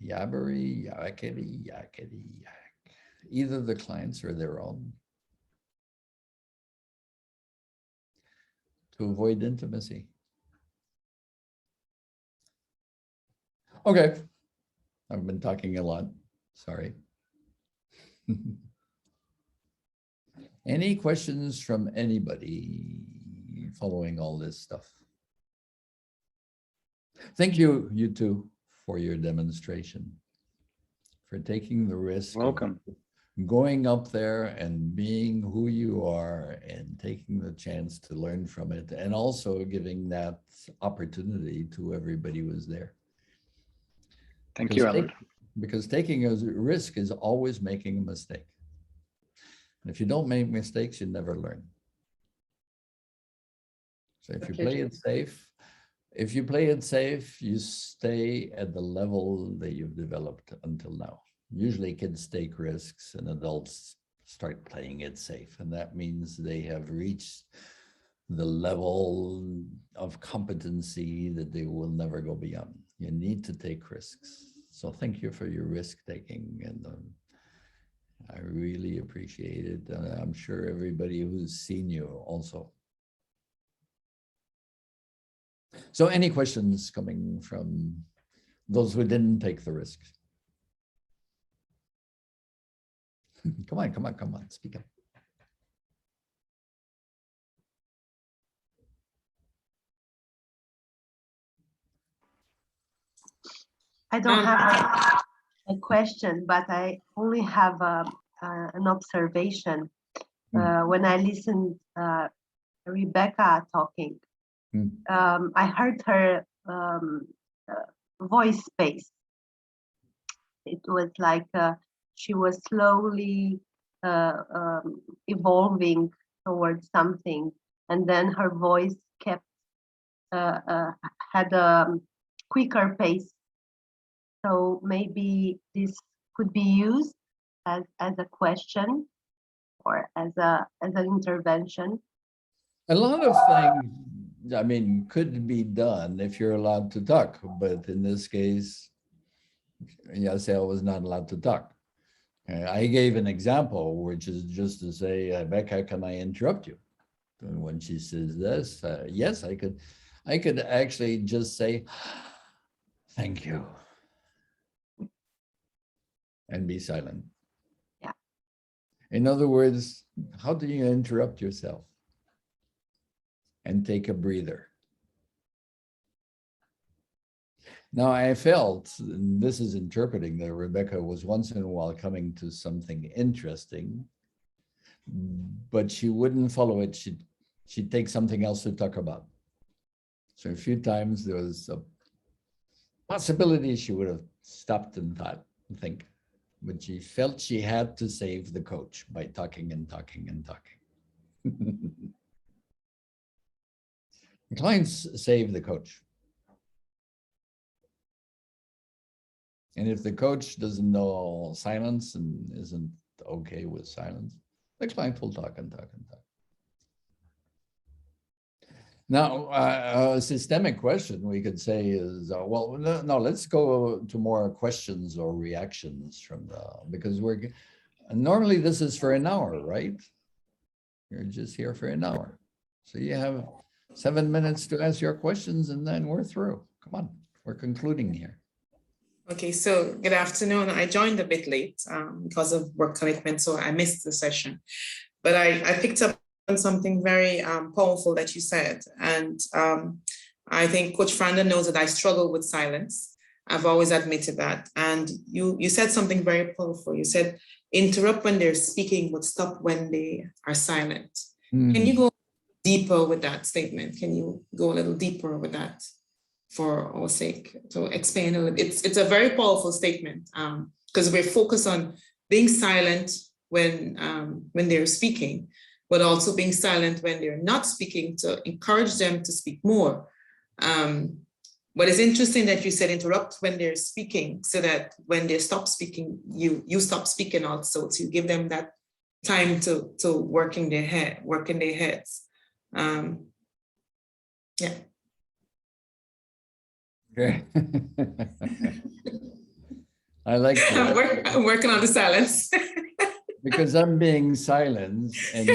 Speaker 3: yabbery, yakety, yakety, yak, either the clients or their own, to avoid intimacy. Okay, I've been talking a lot, sorry. Any questions from anybody following all this stuff? Thank you, you two, for your demonstration, for taking the risk.
Speaker 4: Welcome.
Speaker 3: Of going up there and being who you are and taking the chance to learn from it, and also giving that opportunity to everybody who was there.
Speaker 4: Thank you, Alain.
Speaker 3: Because taking a risk is always making a mistake. And if you don't make mistakes, you never learn. So if you play it safe, you stay at the level that you've developed until now. Usually kids take risks and adults start playing it safe. And that means they have reached the level of competency that they will never go beyond. You need to take risks. So thank you for your risk taking, and I really appreciate it. I'm sure everybody who's seen you also. So any questions coming from those who didn't take the risk? Come on, speak up.
Speaker 7: I don't have a question, but I only have an observation. When I listened Rebecca talking, I heard her voice space. It was like she was slowly evolving towards something, and then her voice kept had a quicker pace. So maybe this could be used as a question or as an intervention.
Speaker 3: A lot of things, I mean, could be done if you're allowed to talk, but in this case, Yasiel was not allowed to talk. I gave an example, which is just to say, Becca, can I interrupt you? And when she says this, yes, I could actually just say, thank you, and be silent.
Speaker 7: Yeah.
Speaker 3: In other words, how do you interrupt yourself? And take a breather. Now I felt, and this is interpreting, that Rebecca was once in a while coming to something interesting, but she wouldn't follow it. She'd take something else to talk about. So a few times there was a possibility she would have stopped and thought and think, but she felt she had to save the coach by talking and talking and talking. The clients save the coach. And if the coach doesn't know silence and isn't okay with silence, the client will talk and talk and talk. Now, a systemic question we could say is, well, no, let's go to more questions or reactions from because normally this is for an hour, right? You're just here for an hour. So you have 7 minutes to ask your questions and then we're through. Come on, we're concluding here.
Speaker 8: Okay, so good afternoon. I joined a bit late because of work commitment, so I missed the session. But I picked up on something very powerful that you said. And I think Coach Franda knows that I struggle with silence. I've always admitted that. And you said something very powerful. You said, interrupt when they're speaking, but stop when they are silent. Can you go deeper with that statement? Can you go a little deeper with that? For our sake, to explain a little. It's a very powerful statement because we're focused on being silent when they're speaking, but also being silent when they're not speaking to encourage them to speak more. But it's interesting that you said interrupt when they're speaking, so that when they stop speaking, you stop speaking also. So you give them that time to work in their heads. Yeah.
Speaker 3: Okay. I like that.
Speaker 8: I'm working on the silence.
Speaker 3: Because I'm being silenced and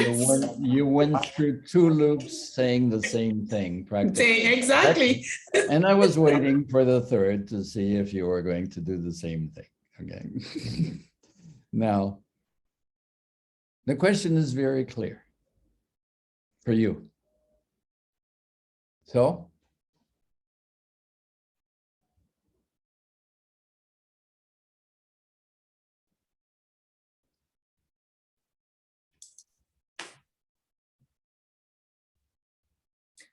Speaker 3: you went through 2 loops saying the same thing practically.
Speaker 8: Exactly.
Speaker 3: And I was waiting for the 3rd to see if you were going to do the same thing. Okay. Now, the question is very clear for you. So,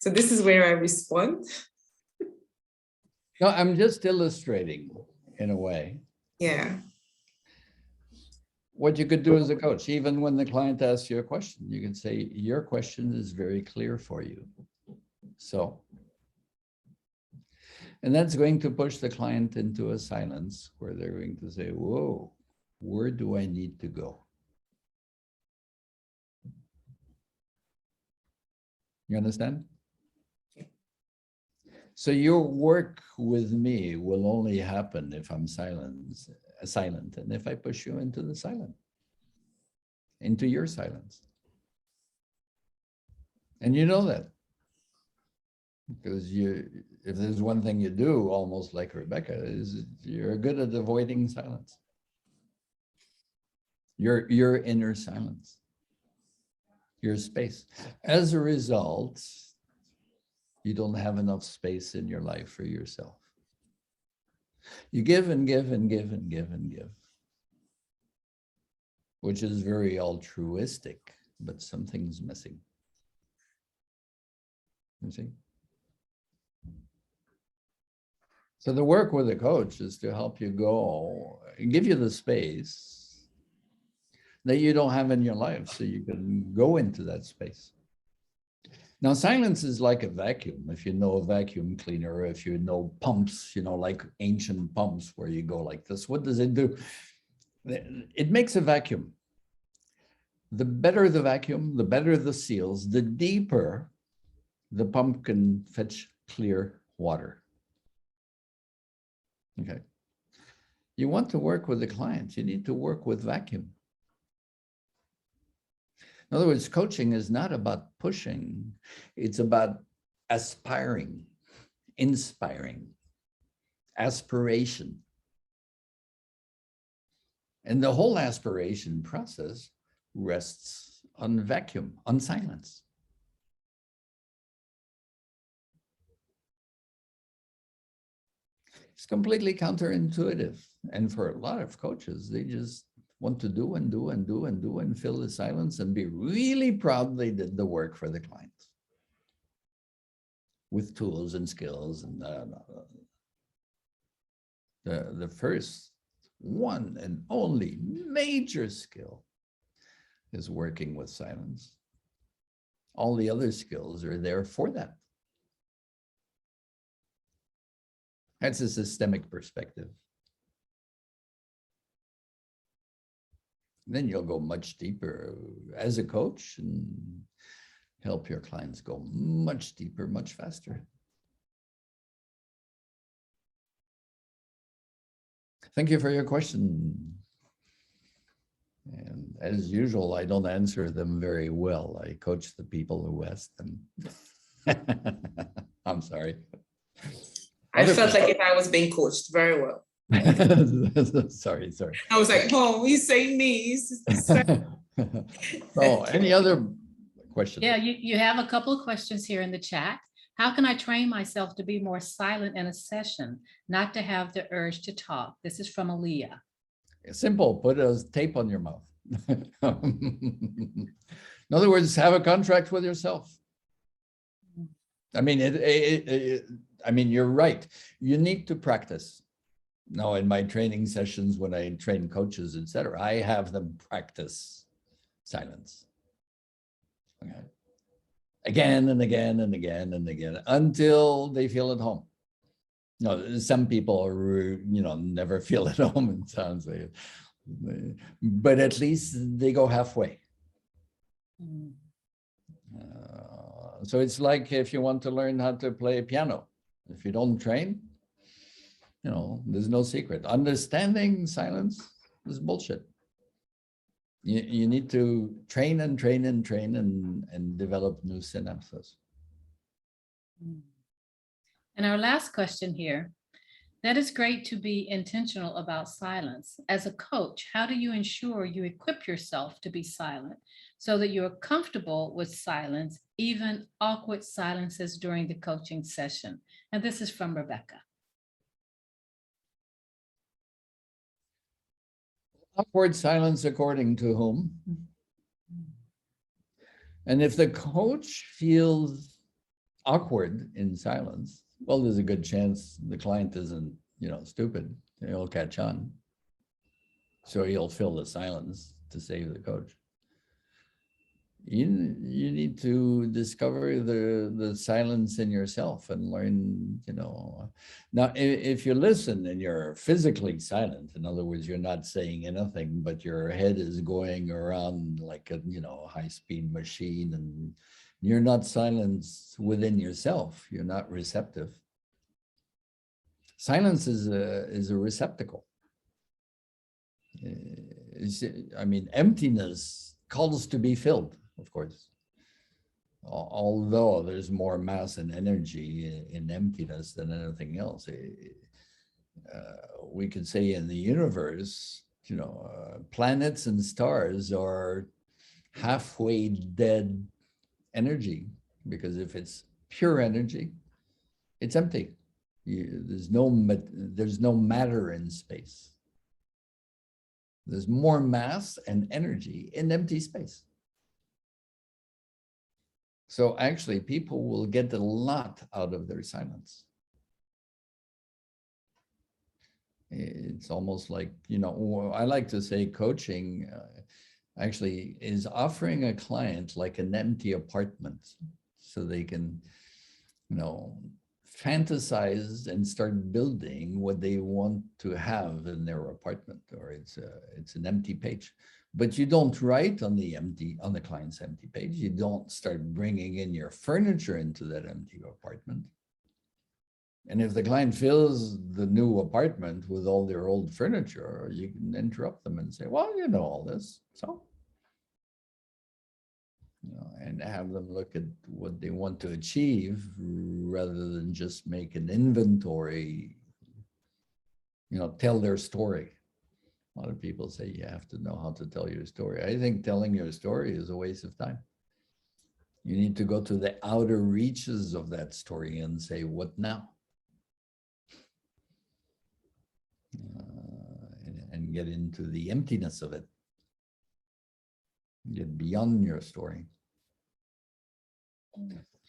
Speaker 8: So this is where I respond.
Speaker 3: no, I'm just illustrating in a way.
Speaker 8: Yeah.
Speaker 3: What you could do as a coach, even when the client asks you a question, you can say, your question is very clear for you. So, and that's going to push the client into a silence where they're going to say, whoa, where do I need to go? You understand? So your work with me will only happen if I'm silent, and if I push you into the silent, into your silence. And you know that. Because if there's one thing you do, almost like Rebecca, is you're good at avoiding silence. Your inner silence, your space. As a result, you don't have enough space in your life for yourself. You give and give and give and give and give, which is very altruistic, but something's missing. You see? So the work with a coach is to help you go and give you the space that you don't have in your life so you can go into that space. Now, silence is like a vacuum. If you know a vacuum cleaner, if you know pumps, like ancient pumps where you go like this, what does it do? It makes a vacuum. The better the vacuum, the better the seals, the deeper the pump can fetch clear water. Okay. You want to work with the client, you need to work with vacuum. In other words, coaching is not about pushing, it's about aspiring, inspiring, aspiration. And the whole aspiration process rests on vacuum, on silence. It's completely counterintuitive. And for a lot of coaches, they just want to do and do and do and do and fill the silence and be really proud they did the work for the client with tools and skills. And the first one and only major skill is working with silence. All the other skills are there for that. That's a systemic perspective. Then you'll go much deeper as a coach and help your clients go much deeper, much faster. Thank you for your question. And as usual, I don't answer them very well. I coach the people who ask them. I'm sorry.
Speaker 8: I felt like if I was being coached very well.
Speaker 3: Sorry.
Speaker 8: I was like, oh, he's saying me.
Speaker 3: So any other questions?
Speaker 1: Yeah, you have a couple of questions here in the chat. How can I train myself to be more silent in a session, not to have the urge to talk? This is from Aaliyah.
Speaker 3: Simple, put a tape on your mouth. In other words, have a contract with yourself. I mean, you're right. You need to practice. Now, in my training sessions, when I train coaches, etc., I have them practice silence. Okay. Again and again and again and again until they feel at home. No, some people are, never feel at home. It sounds like, but at least they go halfway. So it's like if you want to learn how to play piano, if you don't train, there's no secret. Understanding silence is bullshit. You need to train and train and train and develop new synapses.
Speaker 1: And our last question here, that is great to be intentional about silence. As a coach, how do you ensure you equip yourself to be silent so that you're comfortable with silence, even awkward silences during the coaching session? And this is from Rebecca.
Speaker 3: Awkward silence according to whom? And if the coach feels awkward in silence, well, there's a good chance the client isn't, stupid. He'll catch on. So he'll fill the silence to save the coach. You need to discover the silence in yourself and learn, Now, if you listen and you're physically silent, in other words, you're not saying anything, but your head is going around like a, high-speed machine and You're not silenced within yourself. You're not receptive. Silence is a receptacle. I mean, emptiness calls to be filled, of course. Although there's more mass and energy in emptiness than anything else. We could say in the universe, you know, planets and stars are halfway dead energy, because if it's pure energy, it's empty. There's no matter in space. There's more mass and energy in empty space. So actually, people will get a lot out of their silence. It's almost like, you know, I like to say coaching actually is offering a client like an empty apartment, so they can, you know, fantasize and start building what they want to have in their apartment, or it's an empty page. But you don't write on the client's empty page. You don't start bringing in your furniture into that empty apartment. And if the client fills the new apartment with all their old furniture, you can interrupt them and say, well, you know all this, so. You know, and have them look at what they want to achieve rather than just make an inventory, you know, tell their story. A lot of people say you have to know how to tell your story. I think telling your story is a waste of time. You need to go to the outer reaches of that story and say, what now? And get into the emptiness of it. Get beyond your story.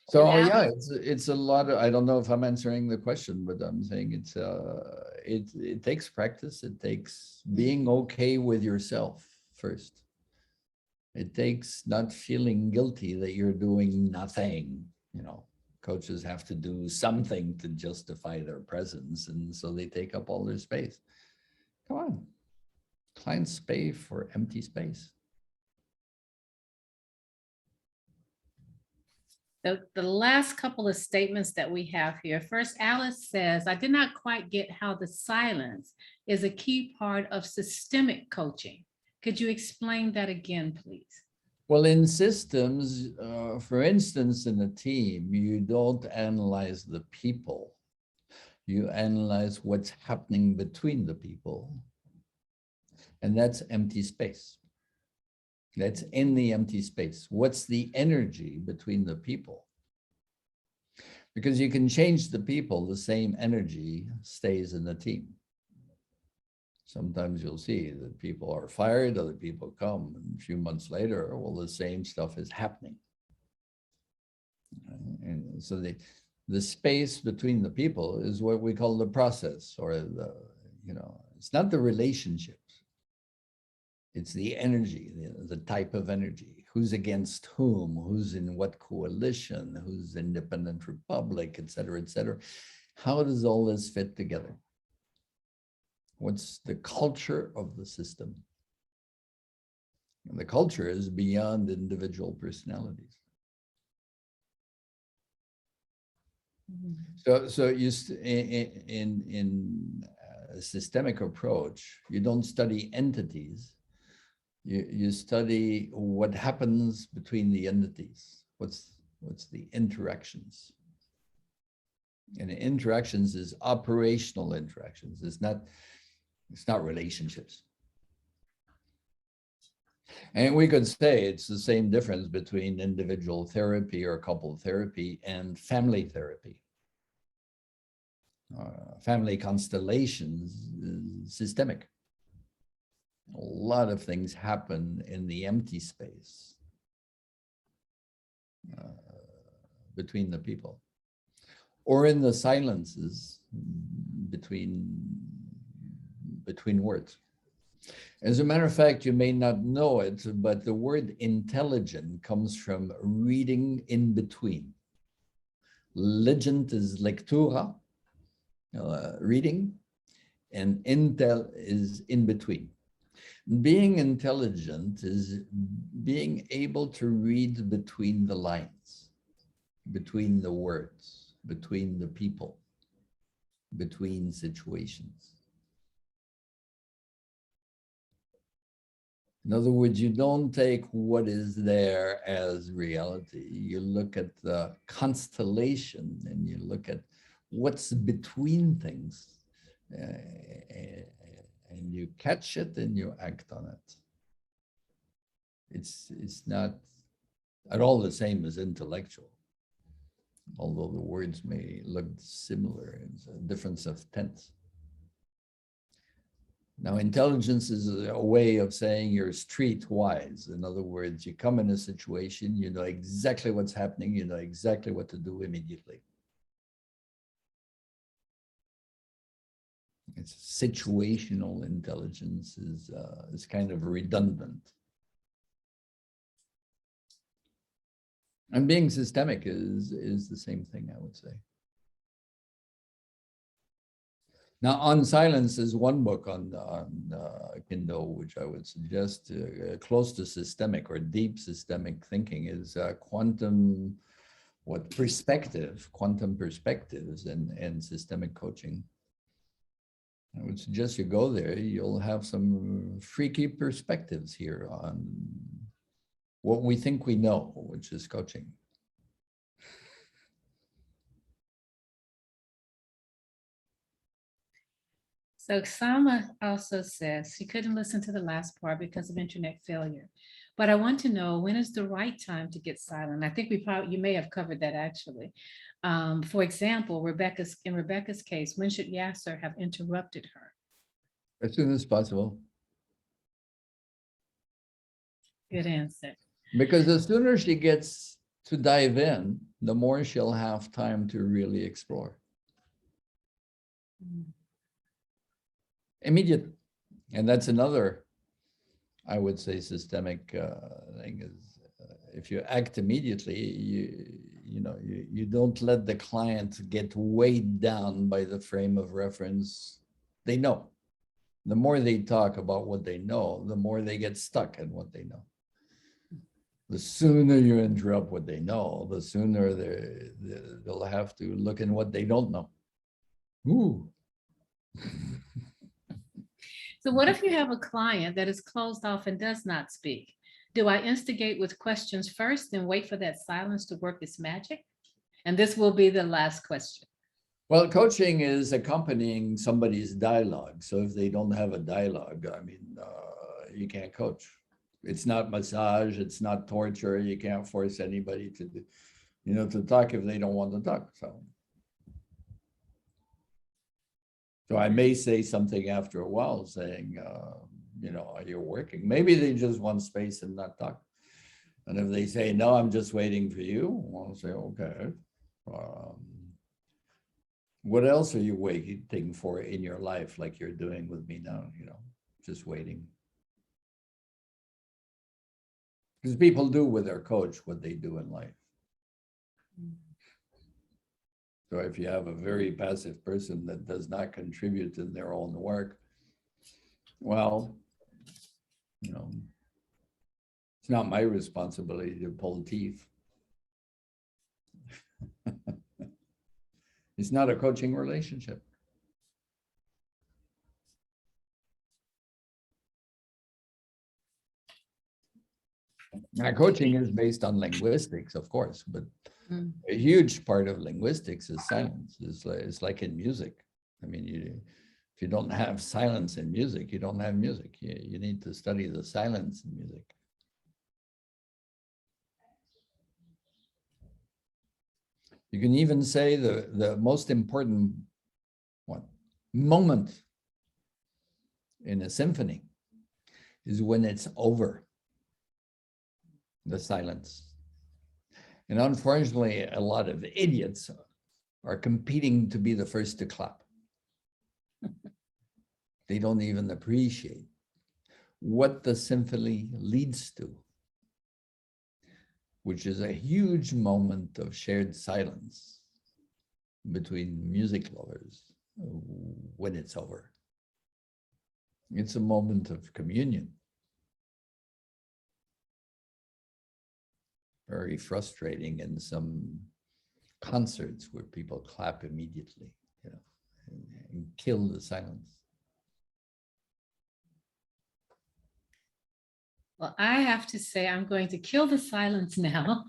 Speaker 3: So yeah, it's a lot of, I don't know if I'm answering the question, but I'm saying it takes practice. It takes being okay with yourself first. It takes not feeling guilty that you're doing nothing. You know, coaches have to do something to justify their presence, and so they take up all their space. Come on, clients pay for empty space.
Speaker 1: The last couple of statements that we have here. First, Alice says, I did not quite get how the silence is a key part of systemic coaching. Could you explain that again, please?
Speaker 3: Well, in systems, for instance, in a team, you don't analyze the people. You analyze what's happening between the people. And that's empty space. That's in the empty space. What's the energy between the people? Because you can change the people, the same energy stays in the team. Sometimes you'll see that people are fired, other people come, and a few months later, well, the same stuff is happening. And so the space between the people is what we call the process, or the, you know, it's not the relationships. It's the energy, the type of energy, who's against whom, who's in what coalition, who's independent republic, et cetera, et cetera. How does all this fit together? What's the culture of the system? And the culture is beyond individual personalities. So you in a systemic approach, you don't study entities. You study what happens between the entities. What's the interactions? And interactions is operational interactions. It's not relationships. And we could say it's the same difference between individual therapy or couple therapy and family therapy. Family constellations is systemic. A lot of things happen in the empty space between the people, or in the silences between words. As a matter of fact, you may not know it, but the word intelligent comes from reading in between. Legent is lectura, reading, and intel is in between. Being intelligent is being able to read between the lines, between the words, between the people, between situations. In other words, you don't take what is there as reality. You look at the constellation and you look at what's between things, and you catch it and you act on it. It's not at all the same as intellectual, although the words may look similar. It's a difference of tense. Now, intelligence is a way of saying you're streetwise. In other words, you come in a situation, you know exactly what's happening, you know exactly what to do immediately. It's situational intelligence is kind of redundant. And being systemic is the same thing, I would say. Now, On Silence is one book on Kindle, which I would suggest. Close to systemic or deep systemic thinking is quantum perspectives and systemic coaching. I would suggest you go there. You'll have some freaky perspectives here on what we think we know, which is coaching.
Speaker 1: So Sama also says she couldn't listen to the last part because of internet failure. But I want to know, when is the right time to get silent? I think you may have covered that actually. For example, in Rebecca's case, when should Yasser have interrupted her?
Speaker 3: As soon as possible.
Speaker 1: Good answer.
Speaker 3: Because the sooner she gets to dive in, the more she'll have time to really explore. Immediate. And that's another, I would say, systemic thing is if you act immediately, you don't let the client get weighed down by the frame of reference they know. The more they talk about what they know, the more they get stuck in what they know. The sooner you interrupt what they know, the sooner they'll have to look in what they don't know. Ooh.
Speaker 1: So what if you have a client that is closed off and does not speak? Do I instigate with questions first and wait for that silence to work its magic? And this will be the last question.
Speaker 3: Well, coaching is accompanying somebody's dialogue. So if they don't have a dialogue, I mean, you can't coach. It's not massage, it's not torture. You can't force anybody to talk if they don't want to talk. So I may say something after a while saying, are you working? Maybe they just want space and not talk. And if they say, no, I'm just waiting for you, I'll say, okay. What else are you waiting for in your life, like you're doing with me now, just waiting? Because people do with their coach what they do in life. So if you have a very passive person that does not contribute in their own work, well, it's not my responsibility to pull teeth. It's not a coaching relationship. Now, coaching is based on linguistics, of course, but a huge part of linguistics is silence. It's like in music. I mean, if you don't have silence in music, you don't have music. You need to study the silence in music. You can even say the most important moment in a symphony is when it's over, the silence. And unfortunately, a lot of idiots are competing to be the first to clap. They don't even appreciate what the symphony leads to, which is a huge moment of shared silence between music lovers when it's over. It's a moment of communion. Very frustrating in some concerts where people clap immediately, you know, and kill the silence.
Speaker 1: Well, I have to say, I'm going to kill the silence now.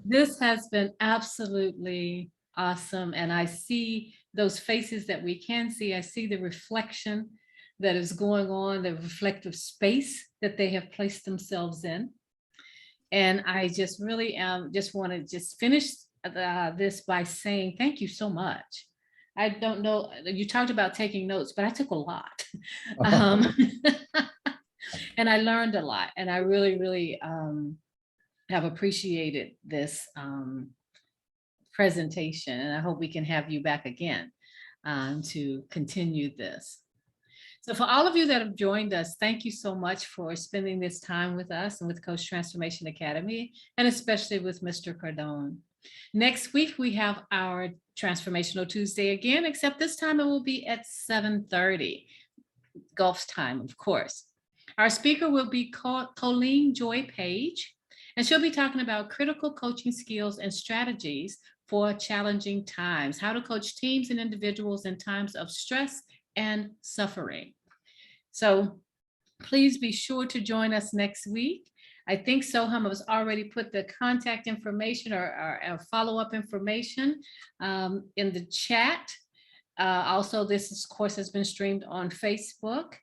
Speaker 1: This has been absolutely awesome. And I see those faces that we can see. I see the reflection that is going on, the reflective space that they have placed themselves in. And I just really just want to just finish this by saying thank you so much. I don't know, you talked about taking notes, but I took a lot. And I learned a lot, and I really, really have appreciated this presentation, and I hope we can have you back again to continue this. So for all of you that have joined us, thank you so much for spending this time with us and with Coach Transformation Academy, and especially with Mr. Cardon. Next week, we have our Transformational Tuesday again, except this time it will be at 7:30, Gulf time, of course. Our speaker will be Colleen Joy Page, and she'll be talking about critical coaching skills and strategies for challenging times, how to coach teams and individuals in times of stress and suffering. So please be sure to join us next week. I think Soham has already put the contact information or follow-up information in the chat. Also, this course has been streamed on Facebook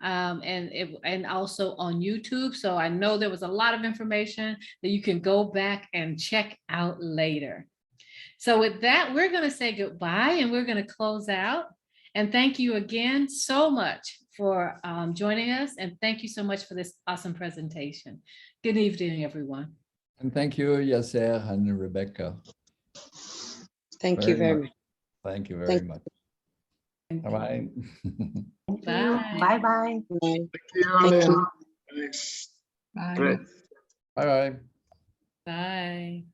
Speaker 1: and also on YouTube. So I know there was a lot of information that you can go back and check out later. So with that, we're going to say goodbye and we're going to close out. And thank you again so much for joining us. And thank you so much for this awesome presentation. Good evening, everyone.
Speaker 3: And thank you, Yasser and Rebecca.
Speaker 9: Thank you very much.
Speaker 3: Thank you very much.
Speaker 1: Thank you.
Speaker 3: Bye-bye.
Speaker 1: Bye.
Speaker 7: Bye-bye.
Speaker 9: Bye.
Speaker 2: Thank you,
Speaker 9: Thank
Speaker 2: Alain.
Speaker 9: you.
Speaker 2: Thanks.
Speaker 1: Bye.
Speaker 2: Great.
Speaker 3: Bye-bye.
Speaker 1: Bye.